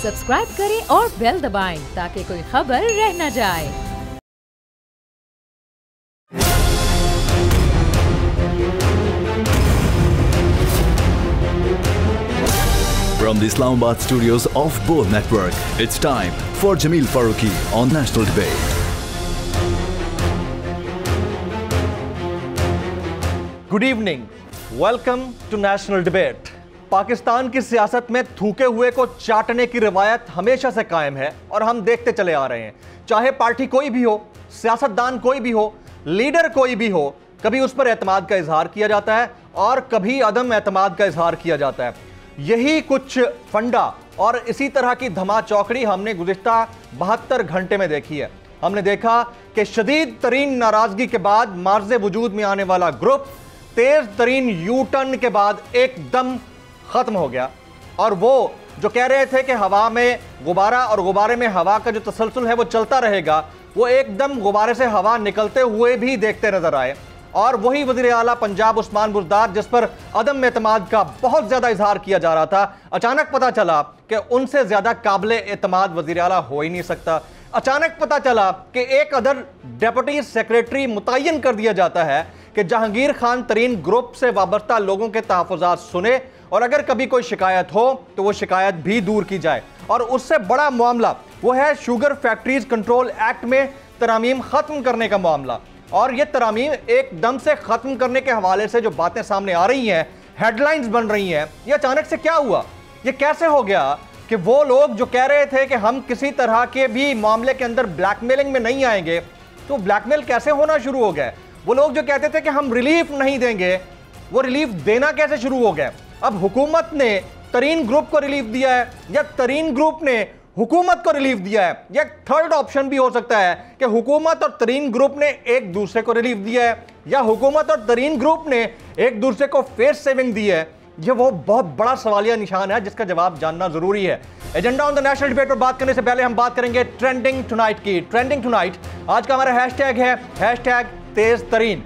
Subscribe करें और bell दबाएं ताकि कोई खबर रह न जाए। From the Islamabad studios of Bold Network, it's time for Jameel Farooqi on National Debate. Good evening, welcome to National Debate. Pakistan की सियासत में थूके हुए को चाटने की रिवायत हमेशा से कायम है और हम देखते चले आ रहे हैं। चाहे पार्टी कोई भी हो, सियासतदान कोई भी हो, लीडर कोई भी हो, कभी उस पर एतमाद का इजहार किया जाता है और कभी अदम एतमाद का इजहार किया जाता है। यही कुछ फंडा और इसी तरह की धमा चौकड़ी हमने गुज़िश्ता 72 घंटे में देखी है। हमने देखा कि शदीद तरीन नाराजगी के बाद मार्ज़ वजूद में आने वाला ग्रुप तेज तरीन यू टर्न के बाद एकदम खत्म हो गया। और वो जो कह रहे थे कि हवा में गुब्बारा और गुब्बारे में हवा का जो तसलसल है वो चलता रहेगा, वो एकदम गुब्बारे से हवा निकलते हुए भी देखते नजर आए। और वही वज़ीर आला पंजाब उस्मान बुज़दार, जिस पर अदम एतमाद का बहुत ज्यादा इजहार किया जा रहा था, अचानक पता चला कि उनसे ज्यादा काबिल एतमाद वज़ीर आला हो ही नहीं सकता। अचानक पता चला कि एक अदर डेप्यूटी सेक्रेटरी मुतय्यन कर दिया जाता है कि जहांगीर खान तरीन ग्रुप से वाबस्ता लोगों के तहफ़्फ़ुज़ात सुने और अगर कभी कोई शिकायत हो तो वो शिकायत भी दूर की जाए। और उससे बड़ा मामला वो है शुगर फैक्ट्रीज कंट्रोल एक्ट में तरामीम ख़त्म करने का मामला। और ये तरामीम एकदम से ख़त्म करने के हवाले से जो बातें सामने आ रही हैं, हेडलाइंस बन रही हैं, ये अचानक से क्या हुआ? ये कैसे हो गया कि वो लोग जो कह रहे थे कि हम किसी तरह के भी मामले के अंदर ब्लैकमेलिंग में नहीं आएंगे, तो ब्लैकमेल कैसे होना शुरू हो गया? वो लोग जो कहते थे कि हम रिलीफ नहीं देंगे, वो रिलीफ देना कैसे शुरू हो गया? अब हुकूमत ने तरीन ग्रुप को रिलीफ दिया है या तरीन ग्रुप ने हुकूमत को रिलीफ दिया है, या थर्ड ऑप्शन भी हो सकता है कि हुकूमत और तरीन ग्रुप ने एक दूसरे को रिलीफ दिया है या हुकूमत और तरीन ग्रुप ने एक दूसरे को फेस सेविंग दी है। ये वो बहुत बड़ा सवालिया निशान है जिसका जवाब जानना जरूरी है। Agenda on the National debate पर बात करने से पहले हम बात करेंगे ट्रेंडिंग टुनाइट की। ट्रेंडिंग टुनाइट आज का हमारा हैशटैग है हैशटैग तेज तरीन।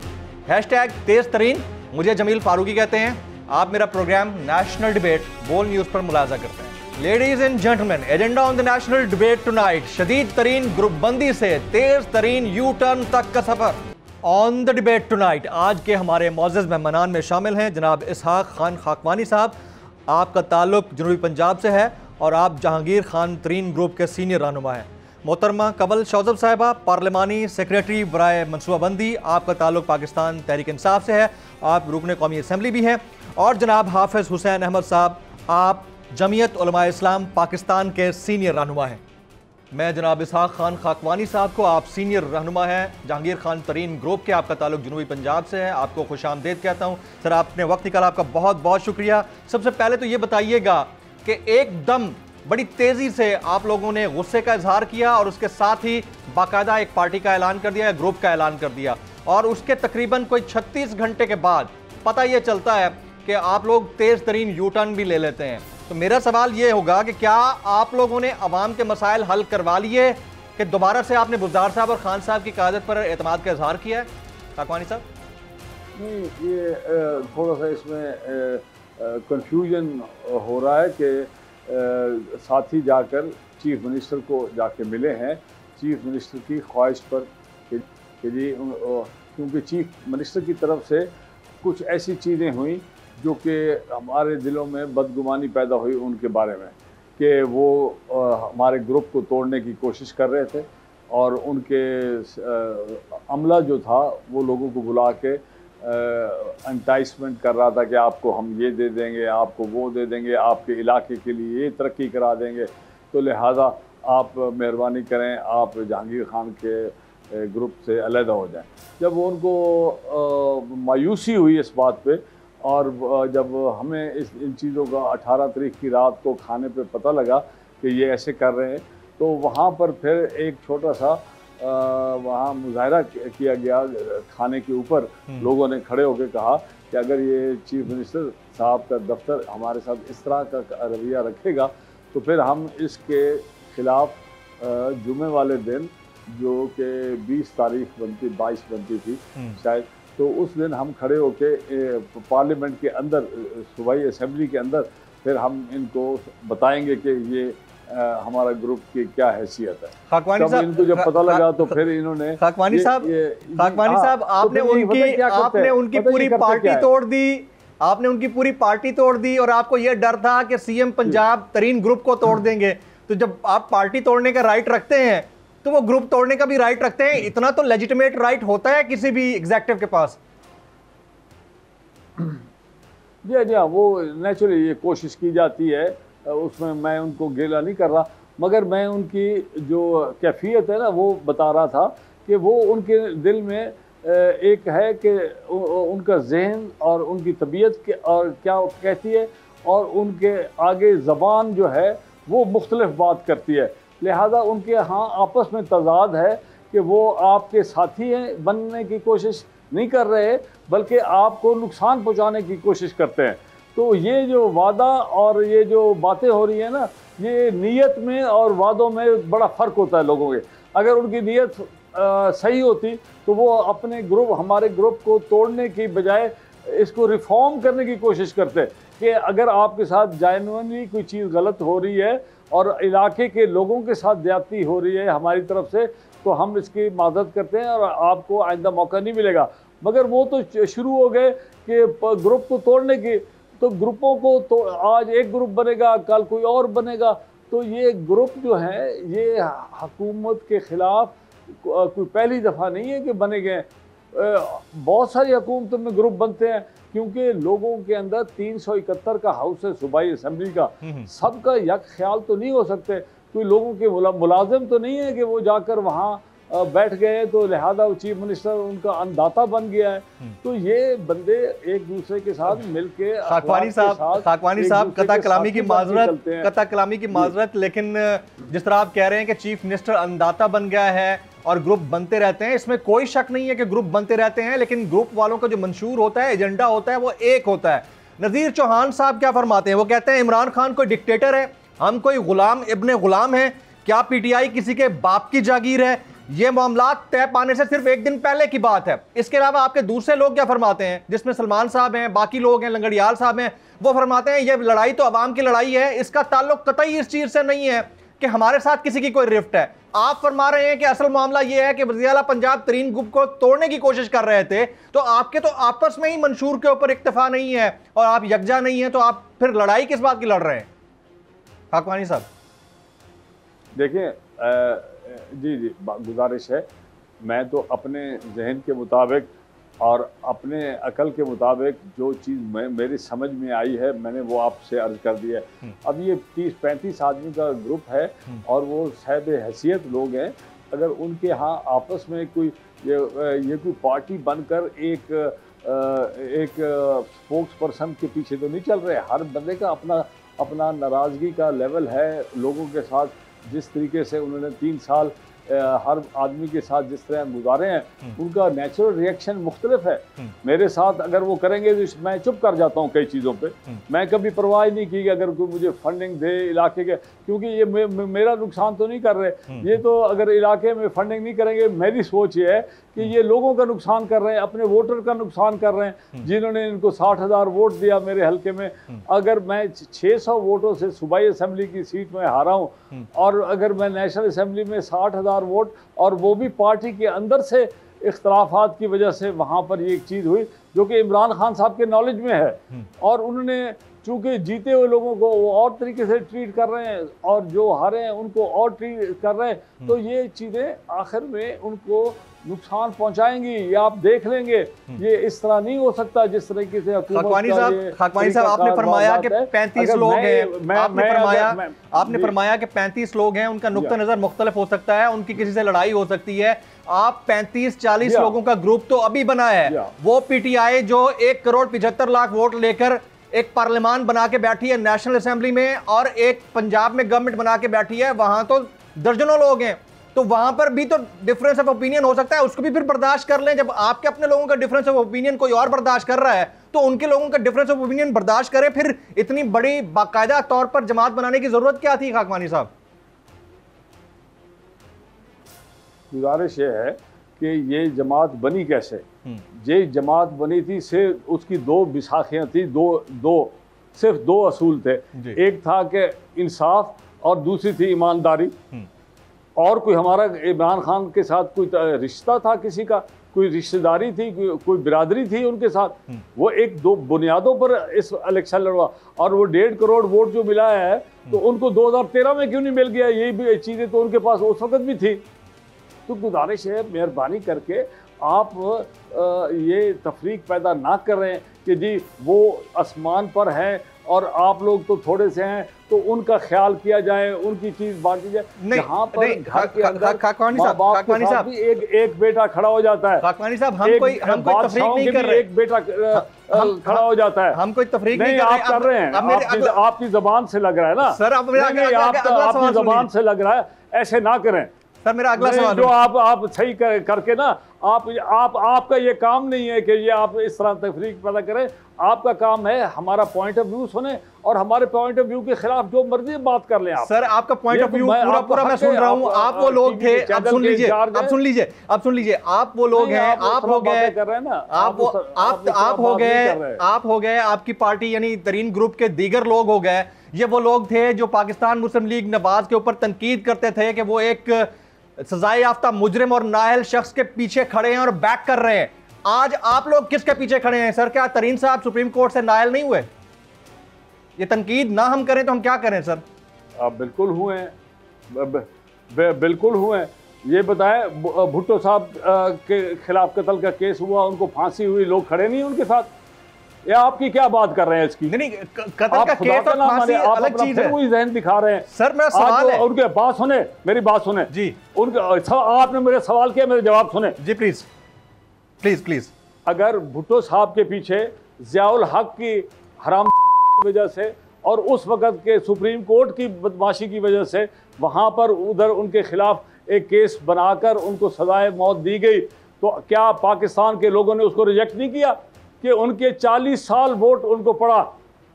हैशटैग तेज तरीन। मुझे जमील फारूकी कहते हैं। आप मेरा program National Debate Bol News पर मुलाजा करते हैं। Ladies and gentleman, agenda on the National Debate tonight, शदीद तरीन ग्रुप बंदी से तेज तरीन यू टर्न तक का सफर। ऑन द डिबेट टुनाइट आज के हमारे मौजूद मेहमानान में शामिल हैं जनाब इसहाक खान खाकवानी साहब। आपका ताल्लुक जनूबी पंजाब से है और आप जहांगीर खान तरीन ग्रुप के सीनियर रहनुमा हैं। मोहतरमा कबल शौजब साहिबा, पार्लिमानी सेक्रेटरी बराए मनसूबाबंदी, आपका ताल्लुक पाकिस्तान तहरीक इंसाफ से है, आप रुकन कौमी असम्बली भी हैं। और जनाब हाफिज़ हुसैन अहमद साहब, आप जमीयत उलमा इस्लाम पाकिस्तान के सीनियर रहनुमा हैं। मैं जनाब इसहाक खान खाकवानी साहब को, आप सीनियर रहनुमा हैं जहांगीर खान तरीन ग्रुप के, आपका ताल्लुक जनूबी पंजाब से है, आपको खुशामदीद कहता हूँ। सर, आपने वक्त निकाला, आपका बहुत बहुत शुक्रिया। सबसे पहले तो ये बताइएगा कि एकदम बड़ी तेज़ी से आप लोगों ने गुस्से का इजहार किया और उसके साथ ही बाकायदा एक पार्टी का ऐलान कर दिया, ग्रुप का ऐलान कर दिया, और उसके तकरीबन कोई 36 घंटे के बाद पता ये चलता है कि आप लोग तेज़ तरीन यू टर्न भी ले लेते हैं। तो मेरा सवाल ये होगा कि क्या आप लोगों ने अवाम के मसाइल हल करवा लिए कि दोबारा से आपने बुज़दार साहब और खान साहब की क़यादत पर एतमाद का इजहार किया है? खाकवानी साहब। नहीं, ये थोड़ा सा इसमें कन्फ्यूजन हो रहा है कि साथी जाकर चीफ मिनिस्टर को जाके मिले हैं चीफ मिनिस्टर की ख्वाहिश पर कि जी, क्योंकि चीफ मिनिस्टर की तरफ से कुछ ऐसी चीज़ें हुई जो कि हमारे दिलों में बदगुमानी पैदा हुई उनके बारे में कि वो हमारे ग्रुप को तोड़ने की कोशिश कर रहे थे और उनके अमला जो था वो लोगों को बुला के एंटाइसमेंट कर रहा था कि आपको हम ये दे देंगे, आपको वो दे देंगे, आपके इलाके के लिए ये तरक्की करा देंगे, तो लिहाजा आप मेहरबानी करें, आप जहांगीर खान के ग्रुप से अलहदा हो जाएं। जब उनको मायूसी हुई इस बात पे और जब हमें इन चीज़ों का 18 तारीख की रात को खाने पे पता लगा कि ये ऐसे कर रहे हैं, तो वहाँ पर फिर एक छोटा सा वहाँ मुजाहरा किया गया खाने के ऊपर। लोगों ने खड़े होकर कहा कि अगर ये चीफ मिनिस्टर साहब का दफ्तर हमारे साथ इस तरह का रवैया रखेगा तो फिर हम इसके ख़िलाफ़ जुमे वाले दिन, जो कि 20 तारीख बनती 22 बनती थी शायद, तो उस दिन हम खड़े होके पार्लियामेंट के अंदर, सूबाई असम्बली के अंदर, फिर हम इनको बताएंगे कि ये हमारा ग्रुप की क्या हैसियत है। खाकवानी जब साहब, इनको जब पता लगा तो फिर इन्होंने खाकवानी साहब, आपने उनकी पूरी पार्टी तोड़ दी, आपने उनकी पूरी पार्टी तोड़ दी और आपको यह डर था कि सीएम पंजाब तरीन ग्रुप को तोड़ देंगे। तो जब आप पार्टी तोड़ने का राइट रखते हैं तो वो ग्रुप तोड़ने का भी राइट रखते हैं। इतना तो लेजिटिमेट राइट होता है किसी भी एग्जेक्टिव के पास। जी हाँ, वो नेचुरली ये कोशिश की जाती है, उसमें मैं उनको गिला नहीं कर रहा, मगर मैं उनकी जो कैफियत है ना वो बता रहा था कि वो उनके दिल में एक है कि उनका जहन और उनकी तबीयत के और क्या कहती है और उनके आगे ज़बान जो है वो मुख्तलिफ बात करती है। लिहाजा उनके यहाँ आपस में तजाद है कि वो आपके साथी हैं बनने की कोशिश नहीं कर रहे, बल्कि आपको नुकसान पहुँचाने की कोशिश करते हैं। तो ये जो वादा और ये जो बातें हो रही है ना, ये नीयत में और वादों में बड़ा फ़र्क होता है लोगों के। अगर उनकी नीयत सही होती तो वो अपने ग्रुप, हमारे ग्रुप को तोड़ने की बजाय इसको रिफॉर्म करने की कोशिश करते कि अगर आपके साथ जेन्युइनली कोई चीज़ गलत हो रही है और इलाके के लोगों के साथ ज्यादती हो रही है हमारी तरफ से, तो हम इसकी माजरत करते हैं और आपको आइंदा मौका नहीं मिलेगा। मगर वो तो शुरू हो गए कि ग्रुप को तोड़ने की, तो ग्रुपों को तो आज एक ग्रुप बनेगा, कल कोई और बनेगा। तो ये ग्रुप जो है ये हुकूमत के ख़िलाफ़ कोई पहली दफ़ा नहीं है कि बने गए। बहुत सारी हुकूमतों में ग्रुप बनते हैं क्योंकि लोगों के अंदर 371 का हाउस है सूबाई असम्बली का, सबका यक ख्याल तो नहीं हो सकते। कोई लोगों के मुलाजिम तो नहीं है कि वो जाकर वहाँ बैठ गए, तो लिहाजा वो चीफ मिनिस्टर उनका अन्नदाता बन गया है। तो ये बंदे एक दूसरे के साथ मिलके खाकवानी साहब कता कलामी की माजरत, लेकिन जिस तरह आप कह रहे हैं कि चीफ मिनिस्टर अन्नदाता बन गया है और ग्रुप बनते रहते हैं, इसमें कोई शक नहीं है कि ग्रुप बनते रहते हैं, लेकिन ग्रुप वालों का जो मंशूर होता है, एजेंडा होता है, वो एक होता है। नज़ीर चौहान साहब क्या फरमाते हैं? वो कहते हैं इमरान खान कोई डिक्टेटर है, हम कोई गुलाम इब्ने गुलाम हैं, क्या पीटीआई किसी के बाप की जागीर है? ये मामला तय पाने से सिर्फ एक दिन पहले की बात है। इसके अलावा आपके दूसरे लोग क्या फरमाते हैं, जिसमें सलमान साहब हैं, बाकी लोग हैं, लंगड़ियाल साहब हैं, वो फरमाते हैं ये लड़ाई तो अवाम की लड़ाई है, इसका ताल्लुक कतई इस चीज़ से नहीं है कि हमारे साथ किसी की कोई रिफ्ट है। आप फरमा रहे हैं कि असल मामला यह है कि वज़ीर आला पंजाब तरीन ग्रुप को तोड़ने की कोशिश कर रहे थे, तो आपके तो आपस में ही मंशूर के ऊपर इक्तफा नहीं है और आप यकजा नहीं है, तो आप फिर लड़ाई किस बात की लड़ रहे हैं? खाकवानी साहब देखिए, जी गुजारिश है, मैं तो अपने जहन के मुताबिक और अपने अकल के मुताबिक जो चीज़ मेरी समझ में आई है मैंने वो आपसे अर्ज कर दी है। अब ये 30-35 आदमी का ग्रुप है और वो साहिब हैसियत लोग हैं। अगर उनके यहाँ आपस में कोई ये कोई पार्टी बनकर एक स्पोक्स पर्सन के पीछे तो नहीं चल रहे। हर बंदे का अपना नाराज़गी का लेवल है लोगों के साथ। जिस तरीके से उन्होंने 3 साल हर आदमी के साथ जिस तरह गुजारे हैं, उनका नेचुरल रिएक्शन मुख्तलिफ है। मेरे साथ अगर वो करेंगे तो मैं चुप कर जाता हूँ कई चीज़ों पे। मैं कभी परवाह नहीं की कि अगर कोई मुझे फंडिंग दे इलाके के, क्योंकि ये मेरा नुकसान तो नहीं कर रहे। ये तो अगर इलाके में फंडिंग नहीं करेंगे, मेरी सोच ये है कि ये लोगों का नुकसान कर रहे हैं, अपने वोटर का नुकसान कर रहे हैं जिन्होंने इनको 60,000 वोट दिया मेरे हल्के में। अगर मैं 600 वोटों से सूबाई असम्बली की सीट में हारा हूँ और अगर मैं नेशनल असम्बली में 60,000 वोट, और वो भी पार्टी के अंदर से इख्तलाफात की वजह से वहाँ पर ये एक चीज़ हुई जो कि इमरान खान साहब के नॉलेज में है, और उन्होंने चूँकि जीते हुए लोगों को वो और तरीके से ट्रीट कर रहे हैं और जो हारे हैं उनको और ट्रीट कर रहे हैं, तो ये चीज़ें आखिर में उनको नुकसान पहुंचाएंगी। ये आप देख लेंगे, ये इस तरह नहीं हो सकता जिस तरीके से खाकवानी साहब आपने फरमाया कि 35 लोग हैं, आपने फरमाया कि 35 लोग हैं, उनका नुक्ता नज़र मुख्तलिफ हो सकता है, उनकी किसी से लड़ाई हो सकती है। आप 35-40 लोगों का ग्रुप तो अभी बना है। वो पीटीआई जो 1,75,00,000 वोट लेकर एक पार्लियामान बना के बैठी है नेशनल असेंबली में और एक पंजाब में गवर्नमेंट बना के बैठी है, वहां तो दर्जनों लोग हैं, तो वहां पर भी तो डिफरेंस ऑफ ओपिनियन हो सकता है, उसको भी फिर बर्दाश्त कर लें। जब आपके अपने लोगों का डिफरेंस ऑफ ओपिनियन कोई और बर्दाश्त कर रहा है तो उनके लोगों का डिफरेंस ऑफ ओपिनियन बर्दाश्त करें। फिर इतनी बड़ी बाकायदा तौर पर जमात बनाने की जरूरत क्या थी? खाकवानी साहब गुजारिश ये है कि ये जमात बनी कैसे। ये जमात बनी थी से उसकी 2 बिसाखियाँ थी, सिर्फ दो असूल थे। एक था कि इंसाफ और दूसरी थी ईमानदारी। और कोई हमारा इमरान खान के साथ कोई रिश्ता था किसी का, कोई रिश्तेदारी थी, कोई बिरादरी थी उनके साथ? वो एक दो बुनियादों पर इस इलेक्शन लड़वा, और वो 1.5 करोड़ वोट जो मिला है तो उनको 2013 में क्यों नहीं मिल गया? ये भी चीज़ें तो उनके पास उस वक्त भी थी। तो गुजारिश है, मेहरबानी करके आप ये तफरीक पैदा ना करें कि जी वो आसमान पर हैं और आप लोग तो थोड़े से हैं, तो उनका ख्याल किया जाए, उनकी चीज बांटी जाए। यहाँ पर घर के अंदर माँ बाप के साथ भी एक बेटा खड़ा हो जाता है। खाकवानी साहब, हम कोई तफरीक नहीं कर रहे। एक बेटा खड़ा हो जाता है। हम कोई तफरीक नहीं आप कर रहे हैं, आपकी जबान से लग रहा है ना सर। आपकी जबान से लग रहा है, ऐसे ना करें सर। मेरा अगला सवाल जो आप सही करके ना, आपका ये काम नहीं है कि ये आप इस तरह तफरीक पैदा करें। आपका काम है हमारा पॉइंट ऑफ व्यू सुने और हमारे पॉइंट ऑफ व्यू के खिलाफ जो मर्जी बात कर लें आप। सर आपका पॉइंट ऑफ व्यू पूरा मैं सुन रहा हूँ। आप वो लोग थे, अब सुन लीजिए, अब सुन लीजिए, अब सुन लीजिए। आप वो लोग हैं, आप हो गए कर रहे हैं ना, आप हो गए, आपकी पार्टी यानी तरीन ग्रुप के दीगर लोग हो गए। ये वो लोग थे जो पाकिस्तान मुस्लिम लीग नवाज के ऊपर तनकीद करते थे कि वो एक सजाए याफ्ता मुजरिम और नाअहल शख्स के पीछे खड़े हैं और बैक कर रहे हैं। आज आप लोग किसके पीछे खड़े हैं सर? क्या तरीन साहब सुप्रीम कोर्ट से नाअहल नहीं हुए? ये तनकीद ना हम करें तो हम क्या करें सर? आप बिल्कुल हुए हैं, बिल्कुल हुए हैं। ये बताएं, भुट्टो साहब के खिलाफ कत्ल का केस हुआ, उनको फांसी हुई, लोग खड़े नहीं उनके साथ? या आपकी क्या बात कर रहे हैं इसकी? नहीं, कत्ल का केस और फांसी अलग चीज है। वही जहन दिखा रहे हैं सर। मेरा सवाल है, उनके बात सुने, मेरी बात सुने जी। उनका आपने मेरे सवाल किया, मेरे जवाब सुने जी प्लीज प्लीज प्लीज। अगर भुट्टो साहब के पीछे ज़ियाउल हक की हराम वजह से और उस वक़्त के सुप्रीम कोर्ट की बदमाशी की वजह से वहाँ पर उधर उनके खिलाफ एक केस बनाकर उनको सजाए मौत दी गई, तो क्या पाकिस्तान के लोगों ने उसको रिजेक्ट नहीं किया कि उनके 40 साल वोट उनको पड़ा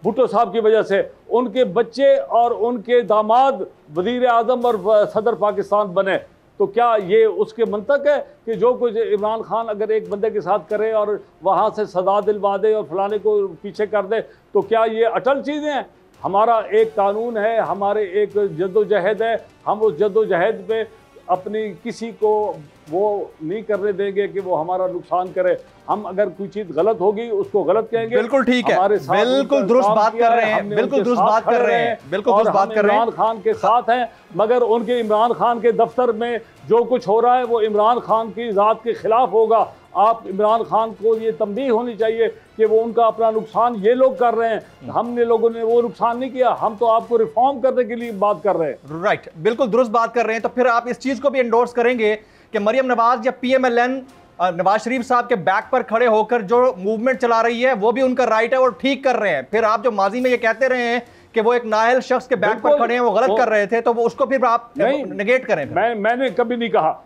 भुट्टो साहब की वजह से? उनके बच्चे और उनके दामाद वज़ीर आज़म और सदर पाकिस्तान बने, तो क्या ये उसके मंतक है कि जो कुछ इमरान खान अगर एक बंदे के साथ करे और वहाँ से सजा दिलवा दे और फलाने को पीछे कर दे, तो क्या ये अटल चीज़ें हैं? हमारा एक कानून है, हमारे एक जद्दोजहद है, हम उस जद्दोजहद पे अपनी किसी को वो नहीं करने देंगे कि वो हमारा नुकसान करे। हम अगर कोई चीज गलत होगी उसको गलत कहेंगे। बिल्कुल ठीक है, बिल्कुल दुरुस्त बात कर रहे हैं, बिल्कुल दुरुस्त बात कर रहे हैं, बिल्कुल दुरुस्त बात कर रहे हैं। इमरान खान के साथ हैं, मगर उनके इमरान खान के दफ्तर में जो कुछ हो रहा है वो इमरान खान की ज़ात के खिलाफ होगा। आप इमरान खान को ये तंबीह होनी चाहिए कि वो उनका अपना नुकसान ये लोग कर रहे हैं, हमने लोगों ने वो नुकसान नहीं किया। हम तो आपको रिफॉर्म करने के लिए बात कर रहे हैं। राइट, बिल्कुल दुरुस्त बात कर रहे हैं। तो फिर आप इस चीज को भी एंडोर्स करेंगे कि मरियम नवाज या PMLN नवाज शरीफ साहब के बैक पर खड़े होकर जो मूवमेंट चला रही है वो भी उनका राइट है, वो ठीक कर रहे हैं। फिर आप जो माजी में ये कहते रहे हैं कि वो एक नाअहल शख्स के बैक पर खड़े हैं, वो गलत कर रहे थे, तो वो उसको फिर आप नेगेट करें? मैंने कभी नहीं कहा,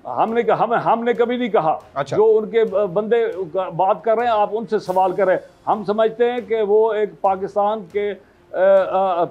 हमने कभी नहीं कहा। अच्छा। जो उनके बंदे बात कर रहे हैं आप उनसे सवाल करें। हम समझते हैं कि वो एक पाकिस्तान के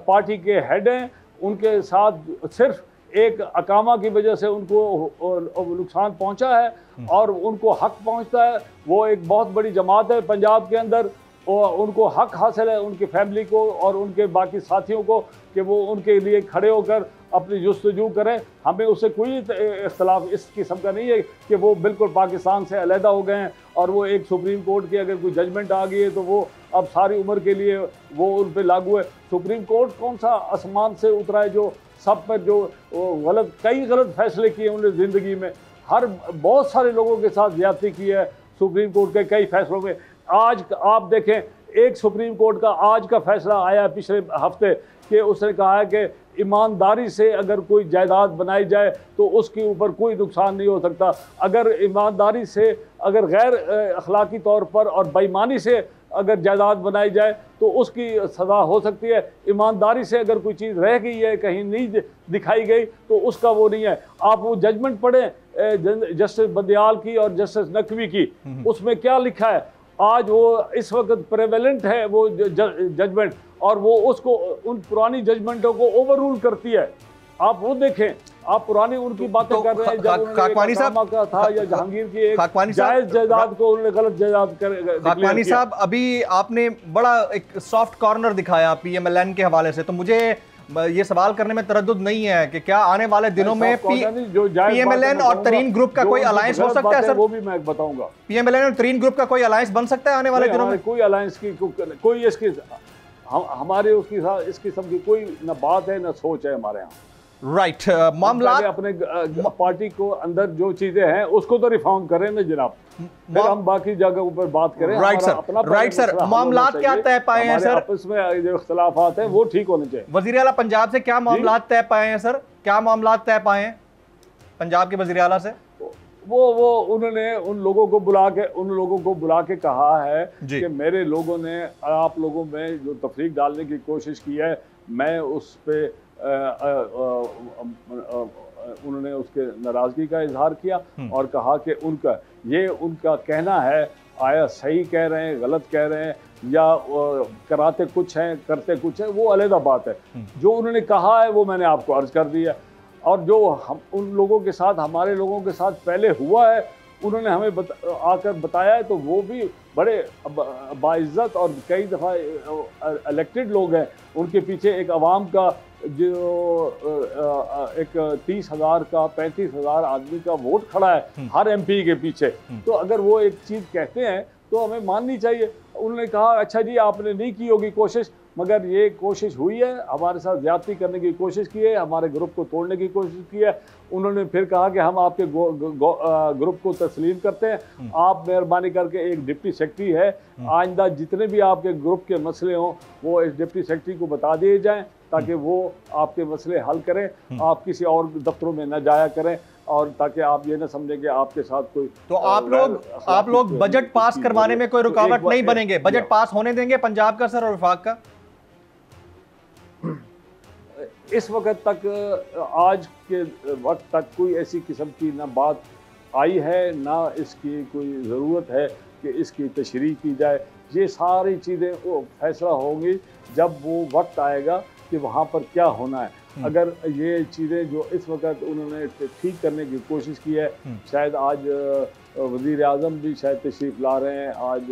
पार्टी के हेड हैं, उनके साथ सिर्फ एक अकामा की वजह से उनको नुकसान पहुंचा है और उनको हक पहुंचता है। वो एक बहुत बड़ी जमात है पंजाब के अंदर, उनको हक हासिल है उनकी फैमिली को और उनके बाकी साथियों को कि वो उनके लिए खड़े होकर अपनी जुस्तजू करें। हमें उससे कोई इख्तलाफ इस किस्म का नहीं है कि वो बिल्कुल पाकिस्तान से अलहदा हो गए हैं और वो एक सुप्रीम कोर्ट की अगर कोई जजमेंट आ गई है तो वो अब सारी उम्र के लिए वो उन पर लागू है। सुप्रीम कोर्ट कौन सा आसमान से उतरा है जो सब पर जो कई गलत फैसले किए उन्होंने ज़िंदगी में? बहुत सारे लोगों के साथ ज्यादती की है सुप्रीम कोर्ट के कई फैसलों में। आज आप देखें, एक सुप्रीम कोर्ट का आज का फैसला आया पिछले हफ्ते कि उसने कहा है कि ईमानदारी से अगर कोई जायदाद बनाई जाए तो उसके ऊपर कोई नुकसान नहीं हो सकता। अगर ईमानदारी से, अगर गैर अखलाकी तौर पर और बेईमानी से अगर जायदाद बनाई जाए तो उसकी सज़ा हो सकती है। ईमानदारी से अगर कोई चीज़ रह गई है, कहीं नहीं दिखाई गई, तो उसका वो नहीं है। आप वो जजमेंट पढ़ें जस्टिस बंदियाल की और जस्टिस नकवी की, उसमें क्या लिखा है। आज वो इस वक्त प्रेवेलेंट है वो जजमेंट और वो उसको उन पुरानी जजमेंटों को ओवर रूल करती है। आप वो देखें, आप पुरानी उनकी बातें कर रहे हैं जब खाकवानी साहब का था या जहांगीर की एक जायज जायदाद को उन्होंने गलत जायदाद कर। खाकवानी साहब, अभी आपने बड़ा एक सॉफ्ट कॉर्नर दिखाया PMLN के हवाले से, तो मुझे ये सवाल करने में तरद्दुद नहीं है कि क्या आने वाले दिनों में पीएमएलएन और तरीन ग्रुप का कोई अलायंस हो सकता है सर? वो भी मैं बताऊंगा। पीएमएलएन और तरीन ग्रुप का कोई अलायंस बन सकता है आने वाले दिनों में? कोई अलायंस की कोई हमारे उसकी इस किस्म की कोई न बात है न सोच है हमारे यहाँ। राइट मामला अपने पार्टी को अंदर जो चीजें हैं उसको तो रिफॉर्म करें ना जनाब, फिर हम बाकी जगहों पर बात करें। राइट सर, मामलात क्या तय पाए हैं सर? आपस में जो इख्तिलाफात हैं वो ठीक होने चाहिए। वजीर आला पंजाब से क्या मामलात तय पाए हैं सर? क्या मामलात तय पाए हैं पंजाब के वजीर आला से? वो उन्होंने उन लोगों को बुला के कहा है कि मेरे लोगों ने आप लोगों में जो तफरीक डालने की कोशिश की है, मैं उस पे उन्होंने उसके नाराजगी का इजहार किया और कहा कि उनका कहना है, आया सही कह रहे हैं, गलत कह रहे हैं, या कराते कुछ हैं करते कुछ हैं, वो अलग बात है। जो उन्होंने कहा है वो मैंने आपको अर्ज कर दिया, और जो हम उन लोगों के साथ, हमारे लोगों के साथ पहले हुआ है, उन्होंने हमें आकर बताया है, तो वो भी बड़े बाइज्जत और कई दफ़ा इलेक्टेड लोग हैं। उनके पीछे एक अवाम का जो एक 30,000 का 35,000 आदमी का वोट खड़ा है हर एमपी के पीछे। तो अगर वो एक चीज़ कहते हैं तो हमें माननी चाहिए। उन्होंने कहा अच्छा जी आपने नहीं की होगी कोशिश, मगर ये कोशिश हुई है, हमारे साथ ज्यादती करने की कोशिश की है, हमारे ग्रुप को तोड़ने की कोशिश की है। उन्होंने फिर कहा कि हम आपके ग्रुप को तस्लीम करते हैं, आप मेहरबानी करके एक डिप्टी सेक्रेटरी है, आइंदा जितने भी आपके ग्रुप के मसले हों वो इस डिप्टी सेक्रेटरी को बता दिए जाएं ताकि वो आपके मसले हल करें, आप किसी और दफ्तरों में न जाया करें, और ताकि आप ये ना समझें कि आपके साथ कोई। तो आप लोग बजट पास करवाने में कोई रुकावट नहीं बनेंगे? बजट पास होने देंगे पंजाब का सर और वफाक का? इस वक्त तक, आज के वक्त तक कोई ऐसी किस्म की ना बात आई है, ना इसकी कोई ज़रूरत है कि इसकी तशरीह की जाए। ये सारी चीज़ें वो फैसला होंगी जब वो वक्त आएगा कि वहाँ पर क्या होना है। अगर ये चीज़ें जो इस वक्त उन्होंने ठीक करने की कोशिश की है, शायद आज वज़ीर आज़म भी शायद तशरीफ़ ला रहे हैं आज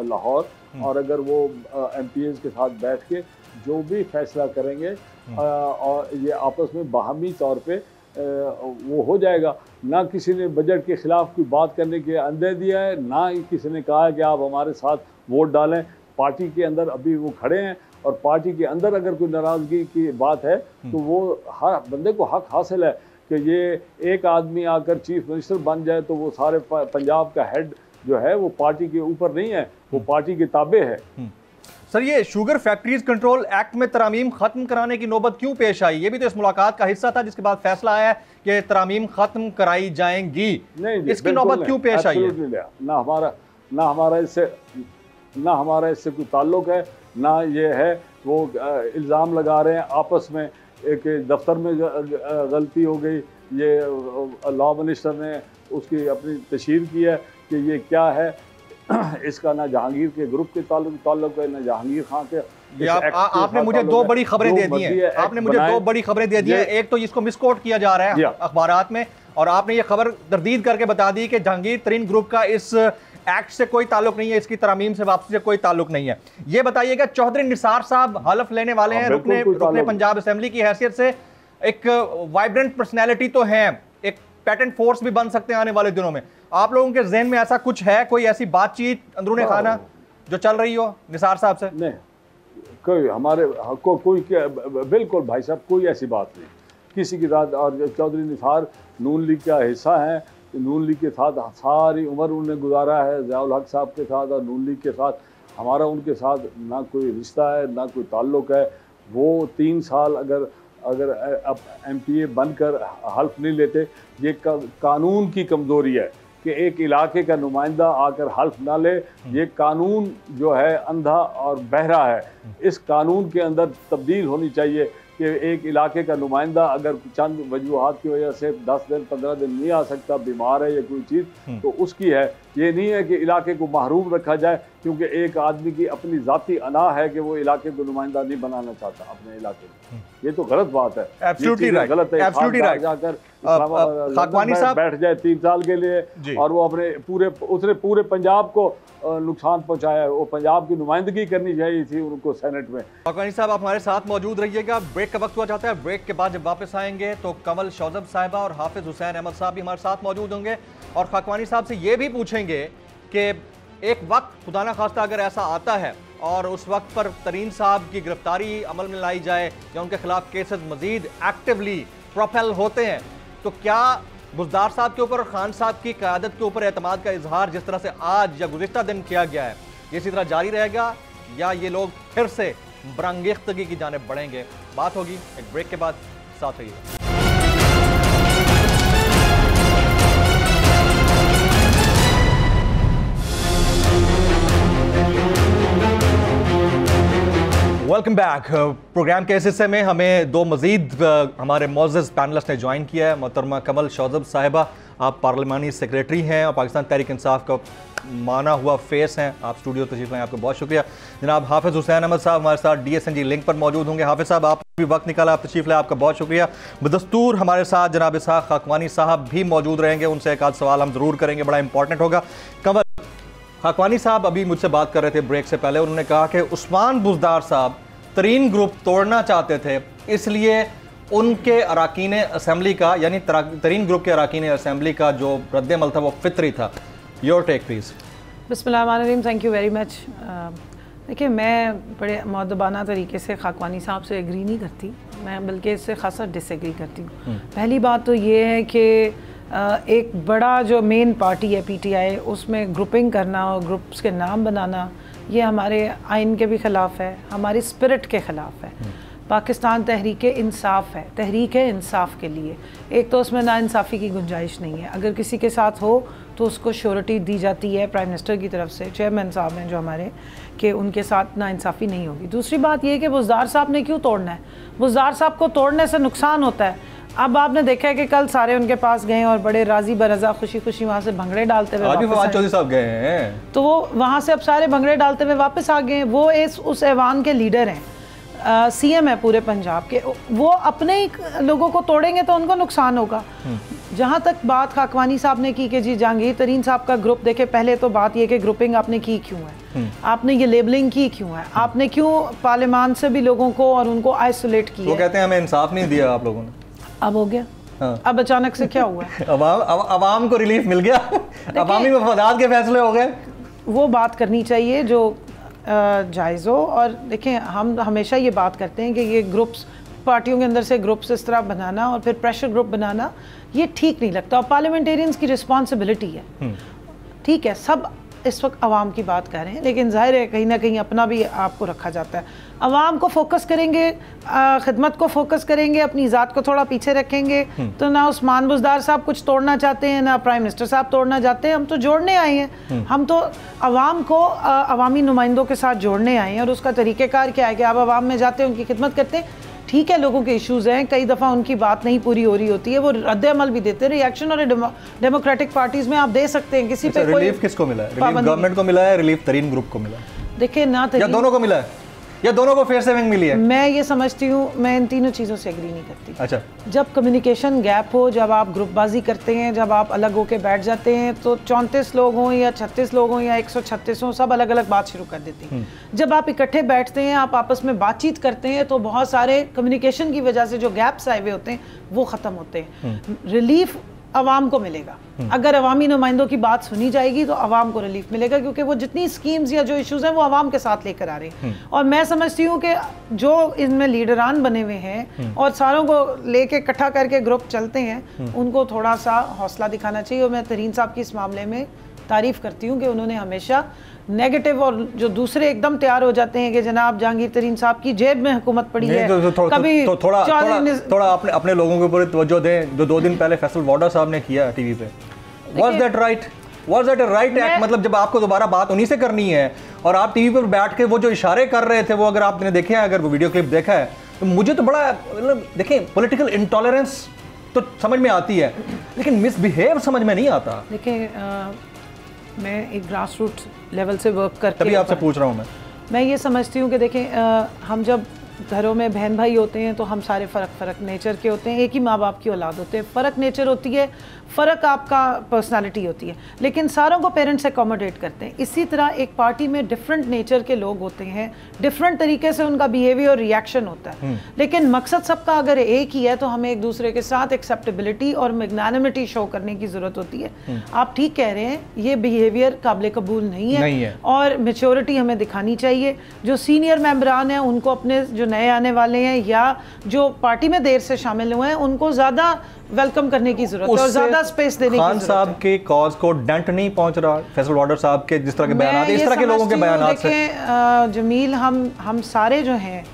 लाहौर, और अगर वो MPs के साथ बैठ के जो भी फैसला करेंगे और ये आपस में बाहमी तौर पे वो हो जाएगा। ना किसी ने बजट के ख़िलाफ़ कोई बात करने के अंदर दिया है, ना ही किसी ने कहा है कि आप हमारे साथ वोट डालें। पार्टी के अंदर अभी वो खड़े हैं, और पार्टी के अंदर अगर कोई नाराज़गी की बात है तो वो हर बंदे को हक हासिल है कि ये एक आदमी आकर चीफ मिनिस्टर बन जाए तो वो सारे पंजाब का हेड जो है वो पार्टी के ऊपर नहीं है, वो पार्टी के ताबे है। सर ये शुगर फैक्ट्रीज कंट्रोल एक्ट में तरामीम खत्म कराने की नौबत क्यों पेश आई? ये भी तो इस मुलाकात का हिस्सा था जिसके बाद फैसला आया कि तरामीम खत्म कराई जाएंगी। नहीं, इसकी नौबत क्यों पेश आई है? ना हमारा इससे कोई ताल्लुक है, ना ये है। वो इल्ज़ाम लगा रहे हैं आपस में, एक दफ्तर में गलती हो गई, ये लॉ मिनिस्टर ने उसकी अपनी तशहीर की है कि ये क्या है, इसका ना जहांगीर के ग्रुप के ताल्लुक है, ना जहांगीर खान के। आपने मुझे दो बड़ी खबरें दे दी हैं, आपने मुझे दो बड़ी खबरें दे दी हैं। एक तो इसको मिसकोट किया जा रहा है अखबारात में, और आपने ये खबर तरदीद करके बता दी कि जहांगीर तरीन ग्रुप का इस एक्ट से कोई ताल्लुक नहीं है, इसकी तरामीम से वापसी से कोई ताल्लुक नहीं है। ये बताइएगा, चौधरी निसार साहब हलफ लेने वाले हैं रुकने पंजाब असेंबली की हैसियत से। एक वाइब्रेंट पर्सनैलिटी तो है, एक पैटेंट फोर्स भी बन सकते हैं आने वाले दिनों में। आप लोगों के ज़हन में ऐसा कुछ है, कोई ऐसी बातचीत अंदरूनी खाना जो चल रही हो निसार साहब से? नहीं, कोई हमारे कोई बिल्कुल भाई साहब कोई ऐसी बात नहीं किसी के साथ। और चौधरी निसार नून लीग का हिस्सा है, नून लीग के साथ सारी उम्र उन्होंने गुजारा है, ज़ियाउल हक साहब के साथ और नून लीग के साथ। हमारा उनके साथ ना कोई रिश्ता है, ना कोई ताल्लुक़ है। वो 3 साल अगर अब MPA बनकर हल्फ नहीं लेते, ये कानून की कमज़ोरी है कि एक इलाके का नुमाइंदा आकर हल्फ ना ले। ये कानून जो है अंधा और बहरा है, इस कानून के अंदर तब्दील होनी चाहिए कि एक इलाके का नुमाइंदा अगर चंद वजूहात की वजह से 10 दिन 15 दिन नहीं आ सकता, बीमार है या कोई चीज़, तो उसकी है। ये नहीं है कि इलाके को महरूम रखा जाए क्योंकि एक आदमी की अपनी ज़ाती अना है कि वो इलाके को नुमाइंदा नहीं बनाना चाहता अपने इलाके में। ये तो गलत बात है, एब्सोल्युटली राइट, गलत है। Absolutely right. जाकर खाकवानी साहब बैठ जाए 3 साल के लिए और वो अपने उसने पूरे पंजाब को नुकसान पहुंचाया। वो पंजाब की नुमाइंदगी करनी चाहिए थी उनको सेनेट में। खाकवानी साहब आप हमारे साथ मौजूद रहिएगा, ब्रेक का वक्त हुआ जाता है। ब्रेक के बाद जब वापस आएंगे तो कमल शौजब साहिबा और हाफिज हुसैन अहमद साहब भी हमारे साथ मौजूद होंगे और खाकवानी साहब से ये भी पूछेंगे कि एक वक्त खुदा ना खास्ता अगर ऐसा आता है और उस वक्त पर तरीन साहब की गिरफ्तारी अमल में लाई जाए या उनके खिलाफ केसेस मजीद एक्टिवली प्रोपेल होते हैं, तो क्या बुज़दार साहब के ऊपर और खान साहब की क़यादत के ऊपर एतमाद का इजहार जिस तरह से आज या गुज़िश्ता दिन किया गया है ये इसी तरह जारी रहेगा या ये लोग फिर से बरंगेख्तगी की जानिब बढ़ेंगे? बात होगी एक ब्रेक के बाद, साथ रहिएगा। Welcome back. प्रोग्राम के इस हिस्से में हमें दो मजीद हमारे मोअज़्ज़ज़ पैनलिस्ट ने ज्वाइन किया है। मोहतरमा कमल शौजब साहिबा, आप पार्लिमानी सेक्रेटरी हैं और पाकिस्तान तहरीक इंसाफ का माना हुआ फेस हैं, आप स्टूडियो तशरीफ लाएं, आपको बहुत शुक्रिया। जनाब हाफिज़ हुसैन अहमद साहब हमारे साथ DSNG लिंक पर मौजूद होंगे। हाफिज़ साहब आप भी वक्त निकाला, आप तशरीफ लाए, आपका बहुत शुक्रिया। बदस्तूर हमारे साथ जनाब इसहाक़ खाकवानी साहब भी मौजूद रहेंगे, उनसे एक आध सवाल हम ज़रूर करेंगे, बड़ा इंपॉर्टेंट होगा। कमल खाकवानी साहब अभी मुझसे बात कर रहे थे ब्रेक से पहले, उन्होंने कहा कि उस्मान बुज़दार साहब तरीन ग्रुप तोड़ना चाहते थे, इसलिए उनके अराकीन असम्बली का यानी तरीन ग्रुप के अराकीन असम्बली का जो रद्द-ए-अमल था वो फितरी था। Your take please. बिस्मिल्लाहिर्रहमानिर्रहीम, थैंक यू वेरी मच। देखिए मैं बड़े मुअद्दबाना तरीके से खाकवानी साहब से एग्री नहीं करती, मैं बल्कि इससे खासा डिसएग्री करती हूँ। पहली बात तो ये है कि एक बड़ा जो मेन पार्टी है PTI, उसमें ग्रुपिंग करना और ग्रुप्स के नाम बनाना ये हमारे आइन के भी ख़िलाफ़ है, हमारी स्पिरिट के ख़िलाफ़ है। पाकिस्तान तहरीक इंसाफ है, तहरीक है इंसाफ के लिए। एक तो उसमें नाइंसाफ़ी की गुंजाइश नहीं है, अगर किसी के साथ हो तो उसको श्योरिटी दी जाती है प्राइम मिनिस्टर की तरफ से, चेयरमैन साहब हैं जो हमारे, कि उनके साथ नाइंसाफ़ी नहीं होगी। दूसरी बात यह कि बुज़दार साहब ने क्यों तोड़ना है? बुज़दार साहब को तोड़ने से नुकसान होता है। अब आपने देखा है कि कल सारे उनके पास गए और बड़े राजी बरज़ा खुशी खुशी वहाँ से भंगड़े डालते हुए चौधरी साहब गए हैं, तो वो वहाँ से अब सारे भंगड़े डालते हुए वापस आ गए। वो उस ऐवान के लीडर हैं, CM है पूरे पंजाब के, वो अपने ही लोगों को तोड़ेंगे तो उनको नुकसान होगा। जहाँ तक बात खाकवानी साहब ने की कि जी जहांगीर तरीन साहब का ग्रुप, देखे पहले तो बात ये कि ग्रुपिंग आपने की क्यों है, आपने ये लेबलिंग की क्यों है, आपने क्यों पार्लियामान से भी लोगों को और उनको आइसोलेट किया? वो कहते हैं हमें इंसाफ नहीं दिया आप लोगों ने। अब हो गया। हाँ। अब अचानक से क्या हुआ? अवाम को रिलीफ मिल गया, अवामी मफादात के फैसले हो गए। वो बात करनी चाहिए जो जायज़ हो। और देखें हम हमेशा ये बात करते हैं कि ये ग्रुप्स, पार्टियों के अंदर से ग्रुप्स इस तरह बनाना और फिर प्रेशर ग्रुप बनाना ये ठीक नहीं लगता और पार्लियामेंटेरियंस की रिस्पॉन्सिबिलिटी है। ठीक है, सब इस वक्त आवाम की बात कर रहे हैं, लेकिन जाहिर है कहीं ना कहीं अपना भी आपको रखा जाता है। आवाम को फोकस करेंगे, खिदमत को फोकस करेंगे, अपनी ज़ात को थोड़ा पीछे रखेंगे, तो ना उस्मान बुज़दार साहब कुछ तोड़ना चाहते हैं, ना प्राइम मिनिस्टर साहब तोड़ना चाहते हैं। हम तो जोड़ने आए हैं, हम तो आवाम को अवामी नुमाइंदों के साथ जोड़ने आए हैं। और उसका तरीक़ेकार क्या है कि आप आवाम में जाते हैं, उनकी खिदमत करते हैं। ठीक है, लोगों के इश्यूज़ हैं, कई दफ़ा उनकी बात नहीं पूरी हो रही होती है, वो रद्द-ए-अमल भी देते हैं। रिएक्शन और डेमोक्रेटिक पार्टीज़ में आप दे सकते हैं किसी पे। रिलीफ किसको मिला है? रिलीफ गवर्नमेंट को मिला है, रिलीफ तरीन ग्रुप को मिला है? देखिए ना, या दोनों को मिला है या दोनों को फेयर सेविंग मिली है? मैं ये समझती हूँ, मैं इन तीनों चीज़ों से एग्री नहीं करती। अच्छा, जब कम्युनिकेशन गैप हो, जब आप ग्रुपबाजी करते हैं, जब आप अलग होके बैठ जाते हैं, तो 34 लोग हों या 36 लोग हों या 136 हों, सब अलग अलग बात शुरू कर देते हैं। जब आप इकट्ठे बैठते हैं, आप आपस में बातचीत करते हैं, तो बहुत सारे कम्युनिकेशन की वजह से जो गैप्स आए हुए होते हैं वो ख़त्म होते हैं। रिलीफ आवाम को मिलेगा, अगर अवामी नुमाइंदों की बात सुनी जाएगी तो आवाम को रिलीफ मिलेगा, क्योंकि वो जितनी स्कीम्स या जो इश्यूज हैं वो आवाम के साथ लेकर आ रहे हैं। और मैं समझती हूँ कि जो इनमें लीडरान बने हुए हैं और सारों को लेके इकट्ठा करके ग्रुप चलते हैं, उनको थोड़ा सा हौसला दिखाना चाहिए। और मैं तरीन साहब की इस मामले में तारीफ़ करती हूँ कि उन्होंने हमेशा नेगेटिव, और जो दूसरे एकदम तैयार हो जाते हैं कि जनाब जहांगीर तरीन साहब की जेब में हुकूमत पड़ी है, कभी थोड़ा अपने लोगों के ऊपर तवज्जो दें। जो 2 दिन पहले फैसल वाडा साहब ने किया टीवी पे, was that right? Was that a right act? मतलब जब आपको दोबारा बात उन्हीं से करनी है और आप टीवी पर बैठ के वो जो इशारे कर रहे थे, वो अगर आपने देखे हैं, अगर वो वीडियो क्लिप देखा है, तो मुझे तो बड़ा मतलब देखें, पॉलिटिकल इंटॉलरेंस तो समझ में आती है, लेकिन मिसबिहेव समझ में नहीं आता। देखिए मैं एक ग्रास रूट लेवल से वर्क करके, तभी आपसे पूछ रहा हूँ मैं ये समझती हूँ कि देखें हम जब घरों में बहन भाई होते हैं तो हम सारे फ़र्क नेचर के होते हैं, एक ही माँ बाप की औलाद होते हैं, फ़र्क नेचर होती है, फ़र्क आपका पर्सनालिटी होती है, लेकिन सारों को पेरेंट्स एकोमोडेट करते हैं। इसी तरह एक पार्टी में डिफरेंट नेचर के लोग होते हैं, डिफरेंट तरीके से उनका बिहेवियर और रिएक्शन होता है, लेकिन मकसद सबका अगर एक ही है तो हमें एक दूसरे के साथ एक्सेप्टेबिलिटी और मैग्नानिमिटी शो करने की ज़रूरत होती है। आप ठीक कह रहे हैं, ये बिहेवियर काबिल कबूल नहीं है और मेच्योरिटी हमें दिखानी चाहिए। जो सीनियर मेंबरान हैं उनको अपने जो नए आने वाले हैं या जो पार्टी में देर से शामिल हुए हैं उनको ज़्यादा वेलकम करने की जरूरत है और ज्यादा स्पेस देने की जरूरत है। खान साहब के कॉज को डेंट नहीं पहुंच रहा, फैसल वाडर साहब के जिस तरह के बयान, इस तरह के लोगों के बयान से जमील, हम सारे जो हैं,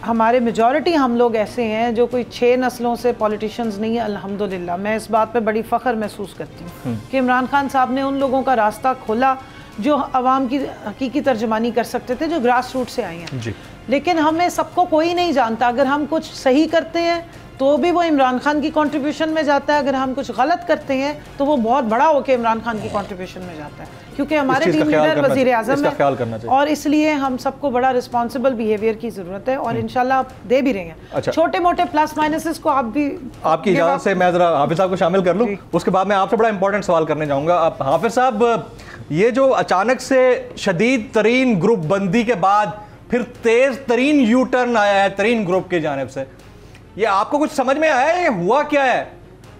हमारे मेजॉरिटी हम लोग ऐसे हैं जो कोई 6 नस्लों से पॉलिटिशियंस नहीं है, अल्हम्दुलिल्लाह। मैं इस बात पे बड़ी फ़ख्र महसूस करती हूँ कि इमरान खान साहब ने उन लोगों का रास्ता खोला जो अवाम की हकीकी तर्जमानी कर सकते थे, जो ग्रास रूट से आए हैं। लेकिन हमें सबको कोई नहीं जानता। अगर हम कुछ सही करते हैं तो भी वो इमरान खान की कंट्रीब्यूशन में जाता है, अगर हम कुछ गलत करते हैं तो वो बहुत बड़ा होकर इमरान खान की कंट्रीब्यूशन में जाता है, क्योंकि हमारे टीम लीडर वजीर आज़म है और इसलिए हम सबको बड़ा रिस्पॉन्सिबल बिहेवियर की जरूरत है और इंशाल्लाह आप दे भी रहे हैं। अच्छा, छोटे मोटे प्लस माइनसेस को आप भी, आपकी इजाजत से मैं जरा हाफिज साहब को शामिल कर लूं, उसके बाद मैं आपसे बड़ा इंपॉर्टेंट सवाल करने जाऊंगा। अब हाफिज साहब, ये जो अचानक से शदीद तरीन ग्रुप बंदी के बाद फिर तेज तरीन यू टर्न आया है तरीन ग्रुप की जानिब से, ये आपको कुछ समझ में आया है? ये हुआ क्या है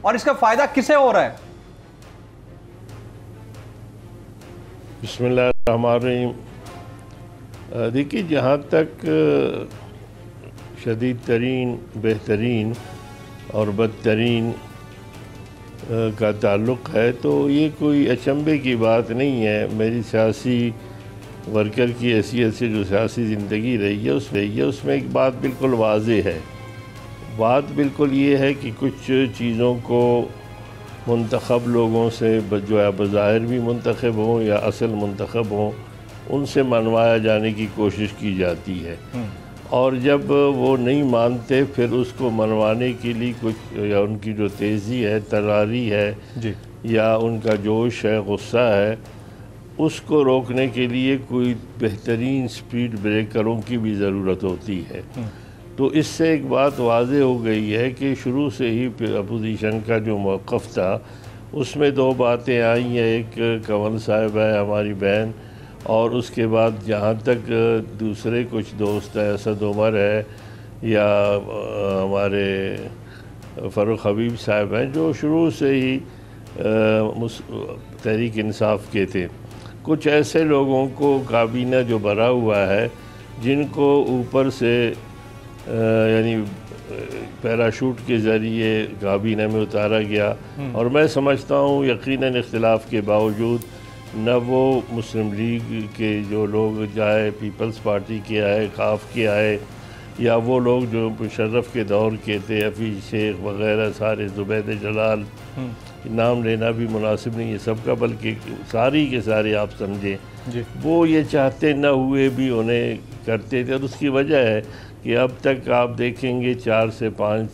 और इसका फायदा किसे हो रहा है? बिस्मिल्लाहिर्रहमानिर्रहीम। देखिए, जहाँ तक शदीद तरीन, बेहतरीन और बदतरीन का ताल्लुक़ है तो ये कोई अचंभे की बात नहीं है। मेरी सियासी वर्कर की हैसियत से जो सियासी ज़िंदगी रही है उसमें एक बात बिल्कुल वाज़ेह है। बात बिल्कुल ये है कि कुछ चीज़ों को मुंतखब लोगों से, जो है बज़ाहिर भी मुंतखब हों या असल मुंतखब हों, उनसे मनवाया जाने की कोशिश की जाती है और जब वो नहीं मानते फिर उसको मनवाने के लिए कुछ, या उनकी जो तेज़ी है, तरारी है जी, या उनका जोश है, गुस्सा है, उसको रोकने के लिए कोई बेहतरीन स्पीड ब्रेकरों की भी ज़रूरत होती है। तो इससे एक बात वाज़ेह हो गई है कि शुरू से ही अपोजिशन का जो मौक़िफ़ था उसमें 2 बातें आई हैं। एक कंवल साहिब है, हमारी बहन, और उसके बाद जहाँ तक दूसरे कुछ दोस्त हैं, असद उमर है या हमारे फ़ारूक हबीब साहब हैं, जो शुरू से ही तहरीक इंसाफ के थे। कुछ ऐसे लोगों को काबीना जो भरा हुआ है जिनको ऊपर से यानी पैराशूट के ज़रिए काबीना में उतारा गया, और मैं समझता हूँ यकीनन इख्तिलाफ़ के बावजूद न वो मुस्लिम लीग के जो लोग चाहे पीपल्स पार्टी के आए, काफ के आए, या वो लोग जो मुशर्रफ के दौर के थे, हफीज़ शेख वग़ैरह सारे, ज़ुबैद जलाल, नाम लेना भी मुनासिब नहीं है सबका, बल्कि सारी के सारे आप समझें, वो ये चाहते न हुए भी उन्हें करते थे। और उसकी वजह है कि अब तक आप देखेंगे 4 से 5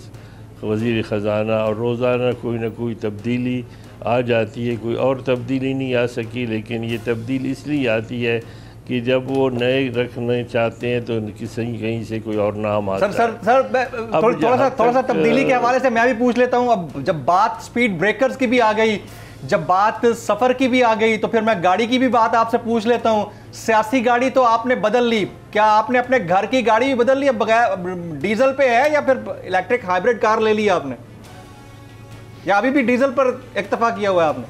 वज़ीर ख़ज़ाना, और रोज़ाना कोई ना कोई तब्दीली आ जाती है। कोई और तब्दीली नहीं आ सकी, लेकिन ये तब्दीली इसलिए आती है कि जब वो नए रखना चाहते हैं तो कहीं से कोई और नाम आता है। सर थोड़ा सा तब्दीली के हवाले से मैं भी पूछ लेता हूँ। अब जब बात स्पीड ब्रेकर्स की भी आ गई, जब बात सफ़र की भी आ गई, तो फिर मैं गाड़ी की भी बात आपसे पूछ लेता हूँ। सियासी गाड़ी तो आपने बदल ली, क्या आपने अपने घर की गाड़ी भी बदल ली? अब बगैर डीजल पे है या फिर इलेक्ट्रिक हाइब्रिड कार ले ली आपने, या अभी भी डीजल पर इक्तफा किया हुआ है आपने?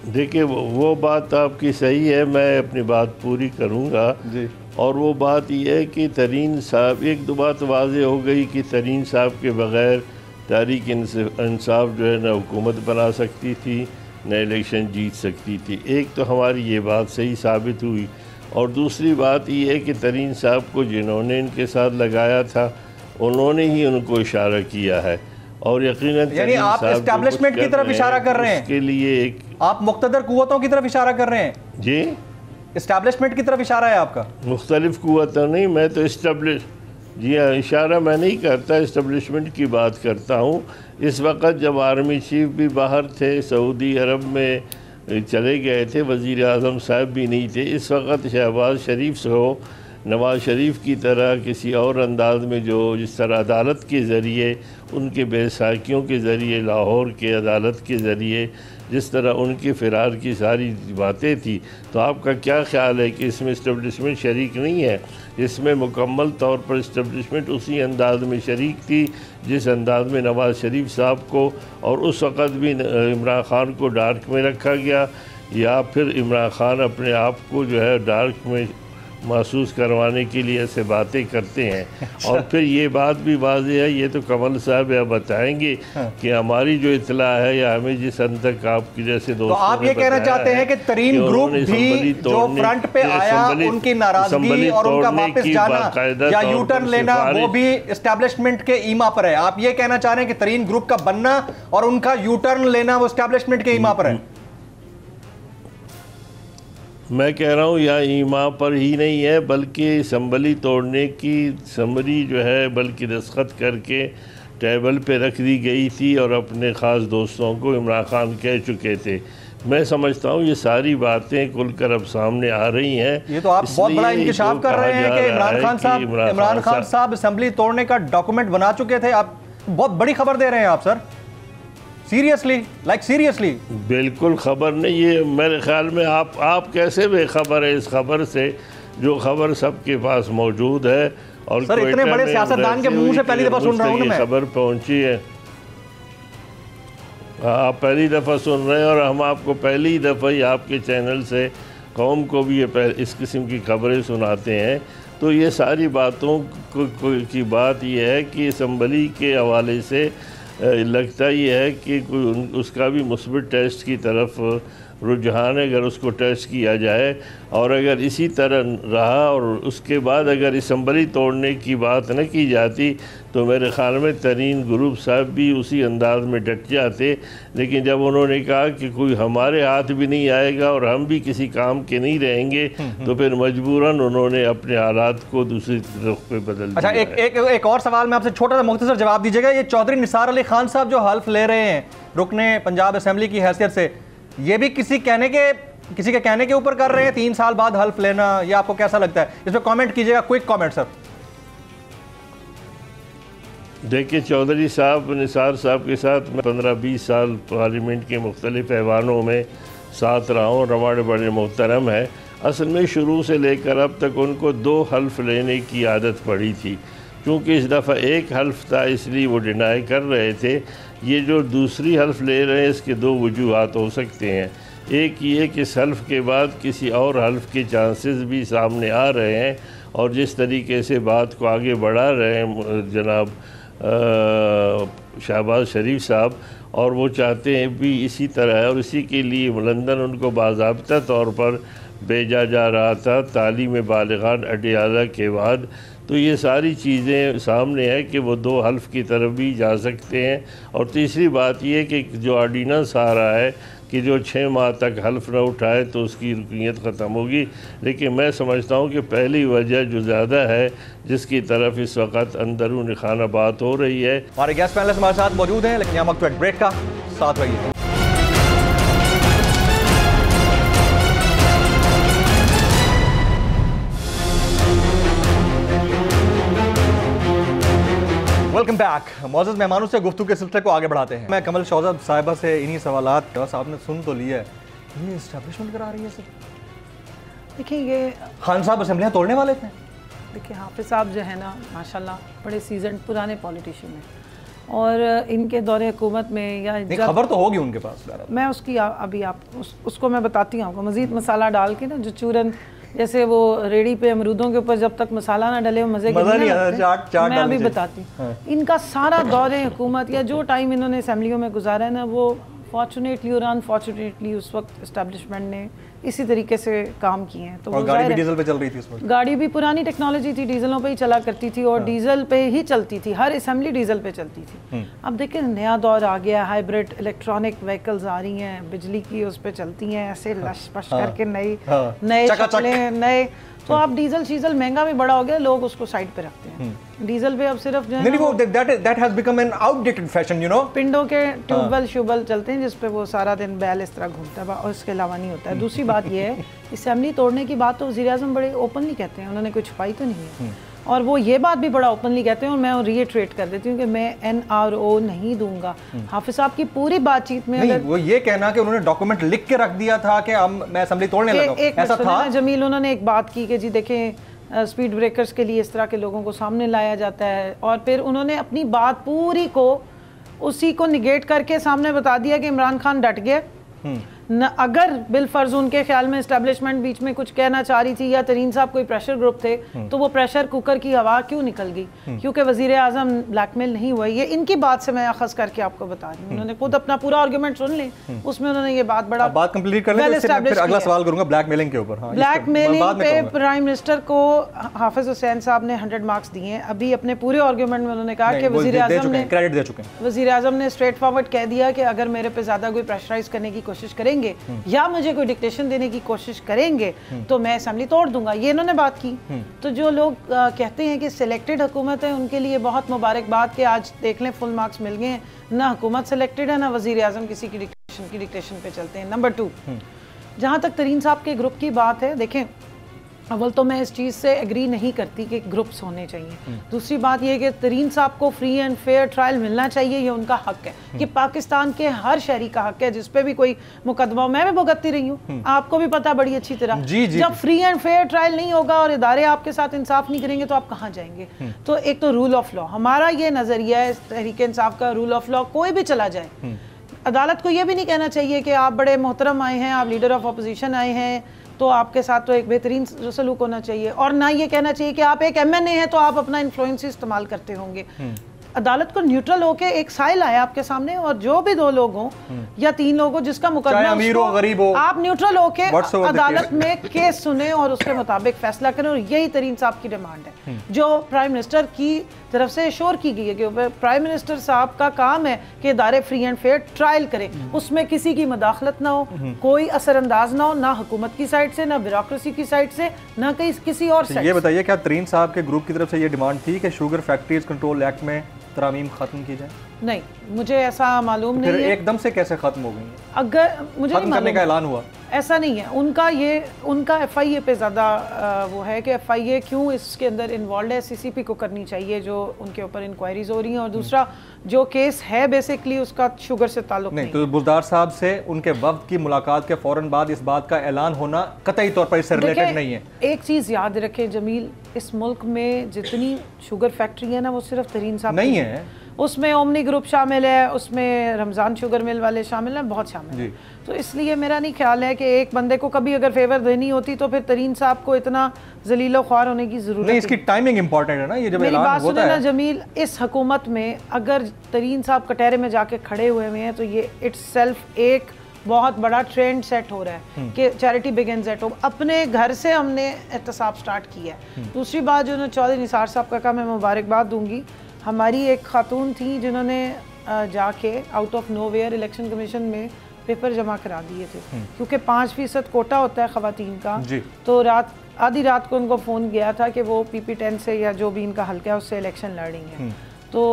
देखिए, वो बात आपकी सही है, मैं अपनी बात पूरी करूँगा। और वो बात ये है कि तरीन साहब, एक 2 बात वाज़ेह हो गई कि तरीन साहब के बग़ैर तहरीक इंसाफ जो है ना हुकूमत बना सकती थी, न इलेक्शन जीत सकती थी। एक तो हमारी ये बात सही साबित हुई, और दूसरी बात ये है कि तरीन साहब को जिन्होंने इनके साथ लगाया था उन्होंने ही उनको इशारा किया है, और यकीनन यानी आप एस्टैब्लिशमेंट की तरफ इशारा कर रहे हैं, उसके लिए एक आप मुख्तदर कुव्वतों की तरफ इशारा कर रहे हैं? जी, एस्टैब्लिशमेंट की तरफ इशारा है आपका? मुख्तलिफ कुव्वतों नहीं, मैं तो जी हाँ, इशारा मैं नहीं करता, इस्टब्लिशमेंट की बात करता हूँ। इस वक्त जब आर्मी चीफ भी बाहर थे, सऊदी अरब में चले गए थे, वज़ीर आज़म साहब भी नहीं थे, इस वक्त शहबाज शरीफ हो नवाज़ शरीफ की तरह किसी और अंदाज में जो जिस तरह अदालत के ज़रिए उनके बेसाखियों के ज़रिए लाहौर के अदालत के ज़रिए जिस तरह उनके फ़िरार की सारी बातें थी, तो आपका क्या ख्याल है कि इसमें इस्टेब्लिशमेंट शरीक नहीं है? इसमें मुकम्मल तौर पर इस्टेब्लिशमेंट उसी अंदाज में शरीक थी जिस अंदाज में नवाज़ शरीफ साहब को और उस वक़्त भी इमरान ख़ान को डार्क में रखा गया, या फिर इमरान ख़ान अपने आप को जो है डार्क में महसूस करवाने के लिए ऐसे बातें करते हैं? और फिर ये बात भी वाज़ेह है, ये तो कमल साहब या बताएंगे कि हमारी जो इतला है या हमें जिस हद तक आपकी जैसे दोस्तों तो आप ये कहना चाहते हैं कि तरीन ग्रुप भी जो फ्रंट पे आया, उनकी नाराजगी और उनका वापस जाना या यू टर्न लेना, वो भी एस्टैब्लिशमेंट के ईमा पर है? आप ये कहना चाह रहे हैं कि तरीन ग्रुप का बनना और उनका यू टर्न लेना वो एस्टैब्लिशमेंट के ईमा पर है? मैं कह रहा हूँ या ईमा पर ही नहीं है, बल्कि असम्बली तोड़ने की समरी जो है बल्कि दस्तखत करके टेबल पे रख दी गई थी और अपने ख़ास दोस्तों को इमरान ख़ान कह चुके थे। मैं समझता हूँ ये सारी बातें खुलकर अब सामने आ रही हैं। ये तो आप बहुत बड़ा इंकशाफ कर रहे हैं कि इमरान खान साहब असम्बली तोड़ने का डॉक्यूमेंट बना चुके थे। आप बहुत बड़ी खबर दे रहे हैं आप सर, सीरियसली, लाइक सीरियसली? बिल्कुल खबर नहीं, ये मेरे ख्याल में आप कैसे बेखबर है इस खबर से, जो खबर सबके पास मौजूद है। और सर इतने बड़े सियासतदान के मुंह से पहली दफा सुन रहा हूं मैं। खबर पहुंची है, आप पहली दफ़ा सुन रहे हैं और हम आपको पहली दफ़ा ही आपके चैनल से कौम को भी ये इस किस्म की खबरें सुनाते हैं। तो ये सारी बातों की बात यह है कि असम्बली के हवाले से लगता ही है कि उसका भी मुस्बित टेस्ट की तरफ रुझान है, अगर उसको टेस्ट किया जाए। और अगर इसी तरह रहा और उसके बाद अगर असम्बली तोड़ने की बात न की जाती तो मेरे ख़्याल में तरीन ग्रुप साहब भी उसी अंदाज में डट जाते। लेकिन जब उन्होंने कहा कि कोई हमारे हाथ भी नहीं आएगा और हम भी किसी काम के नहीं रहेंगे, तो फिर मजबूरन उन्होंने अपने हालात को दूसरी तरफ पे बदल दिया। अच्छा, एक और सवाल मैं आपसे छोटा सा मुख्तसर जवाब दीजिएगा। ये चौधरी निसार अली खान साहब जो हल्फ ले रहे हैं रुकने पंजाब असम्बली की हैसियत से, ये भी किसी के कहने के ऊपर कर रहे हैं 3 साल बाद हल्फ लेना, या आपको कैसा लगता है? इस पर कमेंट कीजिएगा, क्विक कमेंट सर। देखिए, चौधरी साहब निसार साहब के साथ मैं 15-20 साल पार्लियामेंट के मुख्तलिफ ऐवानों में साथ रहा हूँ, रवाड़ बड़े मोहतरम है। असल में शुरू से लेकर अब तक उनको 2 हल्फ लेने की आदत पड़ी थी। चूँकि इस दफ़ा एक हल्फ था इसलिए वो डिनाई कर रहे थे। ये जो दूसरी हल्फ ले रहे हैं इसके 2 वजूहात हो सकते हैं। एक ये कि इस हल्फ के बाद किसी और हल्फ के चांसेस भी सामने आ रहे हैं, और जिस तरीके से बात को आगे बढ़ा रहे हैं जनाब शहबाज शरीफ साहब, और वो चाहते हैं भी इसी तरह, और इसी के लिए लंदन उनको बाज़ाब्ता तौर पर भेजा जा रहा था तालीम बालिगान अडियाला के बाद। तो ये सारी चीज़ें सामने है कि वो 2 हल्फ की तरफ भी जा सकते हैं। और तीसरी बात ये कि जो ऑर्डिनेंस आ रहा है कि जो 6 माह तक हल्फ न उठाए तो उसकी रुकनीत ख़त्म होगी। लेकिन मैं समझता हूँ कि पहली वजह जो ज़्यादा है जिसकी तरफ इस वक्त अंदरून खाना बात हो रही है। हमारे गेस्ट पैनलिस्ट हमारे साथ मौजूद हैं, लेकिन यहाँ वक्त ब्रेक का साथ रहिए। Welcome back. मौजूद मेहमानों से गुफ्तगू के सिलसिले को आगे बढ़ाते हैं। मैं कमल शौज़ब साहिबा से इन्हीं सवालात बस आपने सुन तो लिया है, ये इस्टेब्लिशमेंट करा रही है सर। देखिए, ये खान साहब असेंबलियाँ तोड़ने वाले थे। देखिए, हाफिज़ साहब जो है ना माशाल्लाह बड़े सीजन पुराने पॉलिटिशियन हैं, और इनके दौरे हुकूमत में या खबर तो होगी उनके पास। मैं उसकी अभी उसको मैं बताती हूँ आपको। मज़ीद मसाला डाल के ना, जो चूरन जैसे वो रेडी पे अमरूदों के ऊपर जब तक मसाला ना डले वो मज़े के नहीं आता। मैं अभी बताती हूँ। इनका सारा दौरे हुकूमत या जो टाइम इन्होंने असेंबलियों में गुजारा है ना, वो फॉर्चुनेटली और अनफॉर्चुनेटली उस वक्त इस्टेब्लिशमेंट ने इसी तरीके से काम किए हैं। तो गाड़ी भी डीजल पे चल रही थी उस वक्त। गाड़ी भी पुरानी टेक्नोलॉजी थी, डीजलों पे ही चला करती थी, और डीजल पे ही चलती थी, हर असेंबली डीजल पे चलती थी। अब देखिए नया दौर आ गया, हाइब्रिड इलेक्ट्रॉनिक व्हीकल्स आ रही हैं, बिजली की उस पे चलती हैं, ऐसे लश पश करके नई शक्लें, नए तो आप डीजल शीजल महंगा भी बड़ा हो गया, लोग उसको साइड पे रखते हैं। डीजल पे अब सिर्फ जो है वो that has become an outdated fashion, you know। पिंडों के ट्यूबवेल शुबल चलते हैं जिसपे वो सारा दिन बैल इस तरह घूमता है और इसके अलावा नहीं होता है। दूसरी बात ये है, असेंबली तोड़ने की बात तो वज़ीर-ए-आज़म बड़े ओपनली कहते हैं, उन्होंने कोई छुपाई तो नहीं है। और वो ये बात भी बड़ा ओपनली कहते हैं और मैं रिएट्रेट कर देती हूँ कि मैं NRO नहीं दूंगा। हाफिज साहब की पूरी बातचीत में नहीं, वो ये कहना कि उन्होंने डॉक्यूमेंट लिख के रख दिया था कि मैं असेंबली तोड़ने लगा हूं, ऐसा था जमील। उन्होंने एक बात की कि जी देखें स्पीड ब्रेकर्स के लिए इस तरह के लोगों को सामने लाया जाता है, और फिर उन्होंने अपनी बात पूरी को उसी को निगेट करके सामने बता दिया कि इमरान खान डट गए न। अगर बिलफर्ज उनके ख्याल में एस्टेब्लिशमेंट बीच में कुछ कहना चाह रही थी या तरीन साहब कोई प्रेशर ग्रुप थे, तो वो प्रेशर कुकर की हवा क्यों निकल गई? क्योंकि वजीर आजम ब्लैकमेल नहीं हुआ। ये इनकी बात से मैं अखज़ करके आपको बता रही हूँ। उन्होंने खुद अपना पूरा आर्गूमेंट सुन ले, उसमें उन्होंने ये बात बड़ा बात कंप्लीट कर लें, फिर अगला सवाल करूंगा ब्लैकमेलिंग के ऊपर। ब्लैकमेलिंग पे प्राइम मिनिस्टर को हाफिज हुसैन साहब ने 100 मार्क्स दिए हैं। अभी अपने पूरे आर्गूमेंट में उन्होंने कहा कि वजीर आजम ने क्रेडिट दे चुके हैं। वजीर आजम ने स्ट्रेट फॉरवर्ड कह दिया कि अगर मेरे पे ज्यादा कोई प्रेशराइज करने की कोशिश करेंगे या मुझे कोई डिक्टेशन देने की कोशिश करेंगे तो मैं असेंबली तोड़ दूंगा। ये इन्होंने बात की। तो जो लोग कहते हैं कि सिलेक्टेड हुकूमत है, उनके लिए बहुत मुबारकबाद कि आज देख लें फुल मार्क्स मिल गए हैं। ना हुकूमत सिलेक्टेड है, ना वजीर आजम किसी की डिक्टेशन पे चलते हैं। नंबर 2, जहाँ तक तरीन साहब के ग्रुप की बात है, देखें अव्वल तो मैं इस चीज़ से एग्री नहीं करती कि ग्रुप्स होने चाहिए। दूसरी बात यह कि तरीन साहब को फ्री एंड फेयर ट्रायल मिलना चाहिए, ये उनका हक है कि पाकिस्तान के हर शहरी का हक है। जिस पे भी कोई मुकदमा, मैं भी भुगतती रही हूँ, आपको भी पता बड़ी अच्छी तरह। जब फ्री एंड फेयर ट्रायल नहीं होगा और इदारे आपके साथ इंसाफ नहीं करेंगे तो आप कहाँ जाएंगे? तो एक तो रूल ऑफ लॉ, हमारा ये नज़रिया है तहरीक इंसाफ का, रूल ऑफ लॉ कोई भी चला जाए, अदालत को यह भी नहीं कहना चाहिए कि आप बड़े मोहतरम आए हैं, आप लीडर ऑफ अपोजिशन आए हैं, तो आपके साथ तो एक बेहतरीन सलूक होना चाहिए। और ना ये कहना चाहिए कि आप एक MNA हैं तो आप अपना इन्फ्लुएंस इस्तेमाल करते होंगे। अदालत को न्यूट्रल होके एक साइल आए आपके सामने, और जो भी 2 लोग हों या 3 लोग हों जिसका मुकदमा अमीर हो गरीब हो, आप न्यूट्रल होके अदालत में केस सुने और उसके मुताबिक फैसला करें। और यही तरीन साहब की डिमांड है जो प्राइम मिनिस्टर की तरफ से श्योर की गई है कि प्राइम मिनिस्टर साहब का काम है कि इदारे फ्री एंड फेयर ट्रायल करें, उसमें किसी की मदाखलत ना हो, कोई असरअंदाज ना हो, ना हुकूमत की साइड से, ना ब्यूरोक्रेसी की साइड से, ना किसी और साइड। ये बताइए क्या तरीन साहब के ग्रुप की तरफ से ये डिमांड थी कि शुगर फैक्ट्रीज कंट्रोल एक्ट में तरामीम खत्म की जाए? नहीं, मुझे ऐसा मालूम नहीं है। एकदम से कैसे खत्म हो गई? अगर मुझे खत्म करने का ऐलान हुआ, ऐसा नहीं है। उनका FIA पे ज़्यादा वो है कि FIA क्यों इसके अंदर इन्वॉल्व है, CCP को करनी चाहिए जो उनके ऊपर इंक्वायरीज हो रही हैं। और दूसरा जो केस है बेसिकली उसका शुगर से ताल्लुक नहीं। तो बुलदार साहब से उनके वक्त की मुलाकात के फौरन बाद इस बात का ऐलान होना कतई तौर पर इससे रिलेटेड नहीं है। एक चीज़ याद रखें जमील, इस मुल्क में जितनी शुगर फैक्ट्री है ना वो सिर्फ तरीन साहब नहीं है, उसमें ओमनी ग्रुप शामिल है, उसमें रमज़ान शुगर मिल वाले शामिल हैं, बहुत शामिल हैं। तो इसलिए मेरा नहीं ख्याल है कि एक बंदे को कभी अगर फेवर देनी होती तो फिर तरीन साहब को इतना जलीलो ख्वार होने की जरूरत नहीं। इसकी टाइमिंग इंपॉर्टेंट है ना, ये जब मेरी बात सुने ना जमील, इस हुकूमत में अगर तरीन साहब कटहरे में जाके खड़े हुए हैं तो ये इट्सेल्फ एक बहुत बड़ा ट्रेंड सेट हो रहा है कि चैरिटी बिगिंस एट होम। अपने घर से हमने एहतसाब स्टार्ट किया है। दूसरी बात जो चौधरी निसार साहब का काम, मैं मुबारकबाद दूंगी। हमारी एक खातून थी जिन्होंने जाके out of nowhere election commission में पेपर जमा करा दिए थे, क्योंकि 5% कोटा होता है ख़वातीन का। तो आधी रात को उनको फ़ोन गया था कि वो PP10 से या जो भी इनका हल्का है उससे इलेक्शन लड़ रही हैं। तो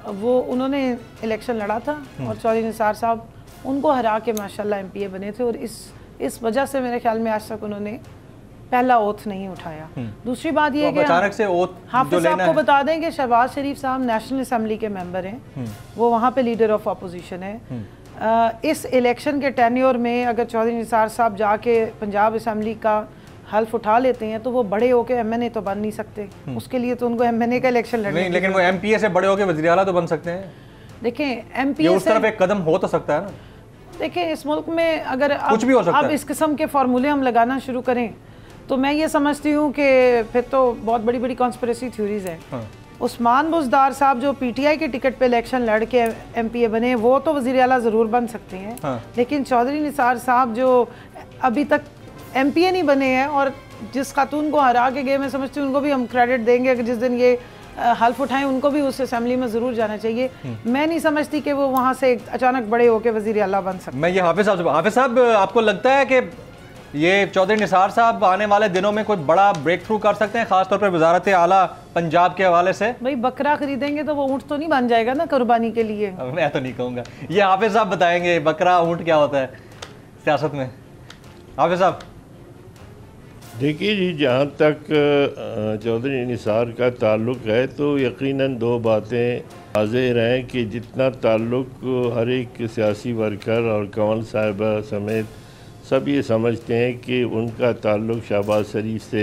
वो उन्होंने इलेक्शन लड़ा था और चौधरी निसार साहब उनको हरा के माशाल्लाह MPA बने थे। और इस वजह से मेरे ख्याल में आज तक उन्होंने पहला ओथ नहीं उठाया। दूसरी बात ये कि अचानक से ओथ हाफिज साहब को बता दें कि शहबाज शरीफ साहब नेशनल असेंबली के मेंबर हैं, वो वहाँ पे लीडर ऑफ अपोजिशन है। इस इलेक्शन के टेन्योर में अगर चौधरी निसार साहब जाके पंजाब असेंबली का हल्फ उठा लेते हैं तो वो बड़े होके MNA तो बन नहीं सकते। उसके लिए तो उनको MNA का इलेक्शन लड़ना नहीं, लेकिन वो MPA से बड़े होके वज़ीर आला तो बन सकते हैं। देखें MPA उस तरफ एक कदम हो तो सकता है ना। देखें इस मुल्क में अगर कुछ भी हो सकता अब इस किस्म के फार्मूले हम लगाना शुरू करें तो मैं ये समझती हूँ कि फिर तो बहुत बड़ी बड़ी कॉन्स्पिरेसी थ्योरीज हैं। उस्मान बुज़दार साहब जो PTI के टिकट पे इलेक्शन लड़ के MPA बने, वो तो वज़ीर आला ज़रूर बन सकते हैं। लेकिन चौधरी निसार साहब जो अभी तक MPA नहीं बने हैं और जिस खातून को हरा के गए, मैं समझती हूँ उनको भी हम क्रेडिट देंगे कि जिस दिन ये हल्फ उठाएं उनको भी उस असेंबली में ज़रूर जाना चाहिए। मैं नहीं समझती कि वो वहाँ से अचानक बड़े होकर वज़ीर आला बन सकते। मैं ये हाफिज साहब आपको लगता है कि ये चौधरी निसार साहब आने वाले दिनों में कोई बड़ा ब्रेक थ्रू कर सकते हैं, खासतौर पर वजारत आला पंजाब के हवाले से? भाई बकरा खरीदेंगे तो वो ऊँट तो नहीं बन जाएगा ना कुर्बानी के लिए। मैं तो नहीं कहूँगा, ये हाफिज साहब बताएंगे बकरा ऊँट क्या होता है सियासत में। हाफिज साहब। देखिए जी, जहाँ तक चौधरी निसार का ताल्लुक़ है तो यकीनन दो बातें वाज़ेह हैं कि जितना ताल्लुक़ हर एक सियासी वर्कर और कंवल साहिबा समेत सब ये समझते हैं कि उनका ताल्लुक़ शहबाज शरीफ से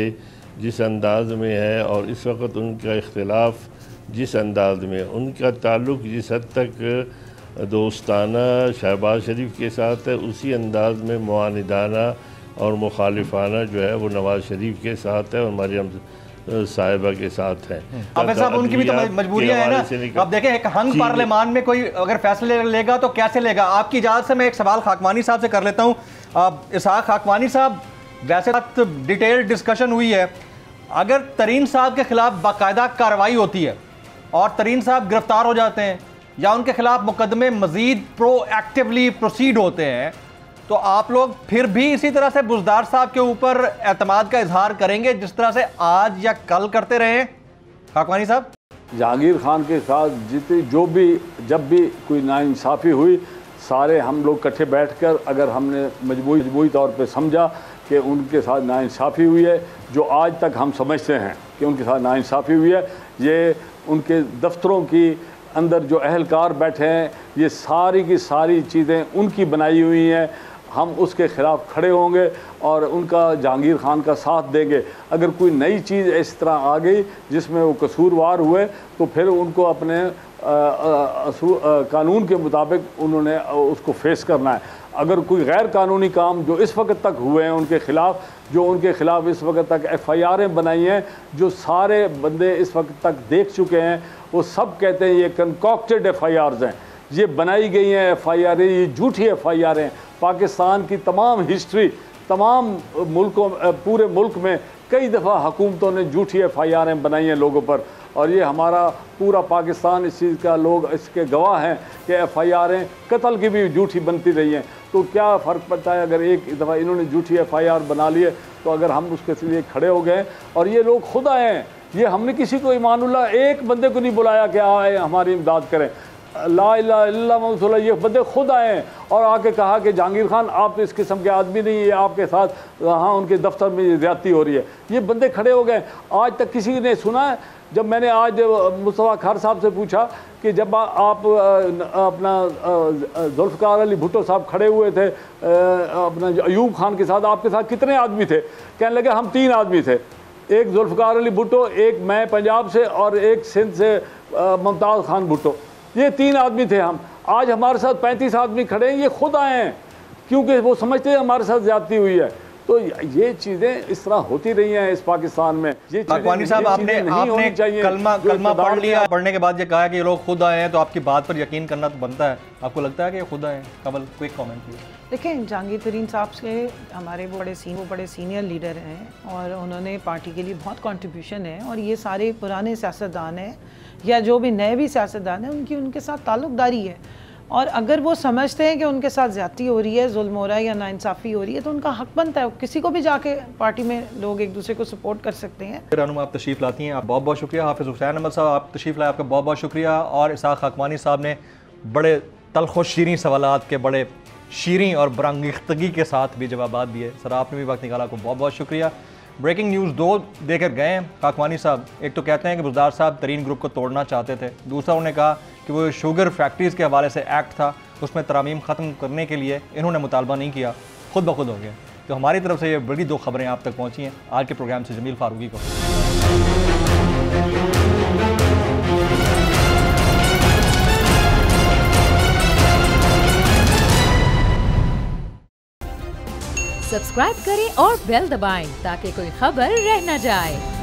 जिस अंदाज़ में है और इस वक्त उनका इख्तिलाफ़ जिस अंदाज़ में, उनका ताल्लुक़ जिस हद तक दोस्ताना शहबाज शरीफ के साथ है, उसी अंदाज़ में मुआनिदाना और मुखालिफाना जो है वो नवाज़ शरीफ के साथ है और मरियम साहिबा के साथ है। अब साहब उनकी भी तो मजबूरियां हैं ना। अब देखें, एक हंग पार्लियामान में कोई अगर फैसले लेगा तो कैसे लेगा? आपकी इजाज़त से मैं एक सवाल खाकवानी साहब से कर लेता हूँ। इसहाक खाकवानी साहब, वैसे डिटेल डिस्कशन हुई है, अगर तरीन साहब के खिलाफ बाकायदा कार्रवाई होती है और तरीन साहब गिरफ्तार हो जाते हैं या उनके खिलाफ मुकदमे मजीद प्रोएक्टिवली प्रोसीड होते हैं, तो आप लोग फिर भी इसी तरह से बुज़दार साहब के ऊपर एतमाद का इजहार करेंगे जिस तरह से आज या कल करते रहे? खाकवानी साहब। जहांगीर खान के साथ जितनी जब भी कोई नाइंसाफ़ी हुई, सारे हम लोग इकट्ठे बैठकर अगर हमने मजबूरी तौर पे समझा कि उनके साथ नाइंसाफ़ी हुई है, जो आज तक हम समझते हैं कि उनके साथ नाइंसाफ़ी हुई है, ये उनके दफ्तरों की अंदर जो अहलकार बैठे हैं, ये सारी की सारी चीज़ें उनकी बनाई हुई हैं, हम उसके ख़िलाफ़ खड़े होंगे और उनका जहांगीर खान का साथ देंगे। अगर कोई नई चीज़ इस तरह आ गई जिसमें वो कसूरवार हुए तो फिर उनको अपने कानून के मुताबिक उन्होंने उसको फेस करना है। अगर कोई गैर कानूनी काम जो इस वक्त तक हुए हैं उनके ख़िलाफ़, जो उनके ख़िलाफ़ इस वक्त तक FIR'ें बनाई हैं, जो सारे बंदे इस वक्त तक देख चुके हैं, वो सब कहते हैं ये कंकॉक्टेड FIR'स हैं, ये बनाई गई हैं FIR'ें, ये झूठी FIR'ें हैं। पाकिस्तान की तमाम हिस्ट्री, तमाम मुल्कों, पूरे मुल्क में कई दफ़ा हुकूमतों ने झूठी FIR'ें बनाई हैं लोगों पर, और ये हमारा पूरा पाकिस्तान इस चीज़ का लोग इसके गवाह हैं कि FIR'ें कत्ल की भी झूठी बनती रही हैं। तो क्या फ़र्क पड़ता है अगर एक दफ़ा इन्होंने झूठी FIR बना ली है तो अगर हम उसके लिए खड़े हो गए। और ये लोग खुद आए हैं, ये हमने किसी को ईमानुल्लाह एक बंदे को नहीं बुलाया कि आए हमारी इमदाद करें, ला इलाहा इल्लल्लाह मुहम्मद रसूलुल्लाह, ये बंदे खुद आए हैं और आके कहा कि जहांगीर खान आप तो इस किस्म के आदमी नहीं है, आपके साथ हाँ उनके दफ्तर में ज़्यादती हो रही है। ये बंदे खड़े हो गए। आज तक किसी ने सुना है? जब मैंने आज मुस्तफ़ा खार साहब से पूछा कि जब आप अपना जुल्फ़िकार अली भुट्टो साहब खड़े हुए थे अपना अयूब खान के साथ, आपके साथ कितने आदमी थे? कहने लगे हम 3 आदमी थे, एक जुल्फ़िकार अली भुट्टो, एक मैं पंजाब से और एक सिंध से मुमताज़ खान भुट्टो, ये 3 आदमी थे हम। आज हमारे साथ 35 आदमी खड़े हैं, ये खुद आए हैं क्योंकि वो समझते हैं हमारे साथ ज़्यादती हुई है। तो ये चीज़ें इस तरह होती रही हैं इस पाकिस्तान में। ये खाकवानी साहब, आपने कलमा पढ़ लिया, पढ़ने के बाद ये कहा कि ये लोग खुद आए हैं, तो आपकी बात पर यकीन करना तो बनता है। आपको लगता है कि ये खुद आए हैं? कमल, क्विक कमेंट प्लीज। देखें, जहांगीर तरीन साहब से हमारे वो बड़े सीनियर लीडर हैं और उन्होंने पार्टी के लिए बहुत कंट्रीब्यूशन है, और ये सारे पुराने सियासतदान हैं या जो भी नए भी सियासतदान हैं, उनके साथ ताल्लुकदारी है। और अगर वो समझते हैं कि उनके साथ ज़्यादती हो रही है, जुल्म हो रहा है या नाइंसाफ़ी हो रही है, तो उनका हक बनता है। किसी को भी जाके पार्टी में लोग एक दूसरे को सपोर्ट कर सकते हैं। रानुमा, आप तशरीफ़ लाती हैं, आप बहुत बहुत शुक्रिया। हाफिज़ हुसैन अहमद साहब, आप तशरीफ़ लाए, आपका बहुत बहुत शुक्रिया। और इसहाक खाकवानी साहब ने बड़े तल्ख़ व शीरीं सवालात के बड़े शीरीं और बरंगेख्तगी के साथ भी जवाब दिए। सर, आपने भी वक्त निकाला, आपको बहुत बहुत शुक्रिया। ब्रेकिंग न्यूज़ 2 देकर गए हैं खाकवानी साहब। एक तो कहते हैं कि बुज़दार साहब तरीन ग्रुप को तोड़ना चाहते थे, दूसरा उन्होंने कहा कि वो शुगर फैक्ट्रीज़ के हवाले से एक्ट था उसमें तरामीम ख़त्म करने के लिए इन्होंने मुतालबा नहीं किया, खुद ब खुद हो गया। तो हमारी तरफ से ये बड़ी 2 खबरें आप तक पहुँची हैं। आज के प्रोग्राम से जमील फारूकी को सब्सक्राइब करें और बेल दबाएं ताकि कोई खबर रह न जाए।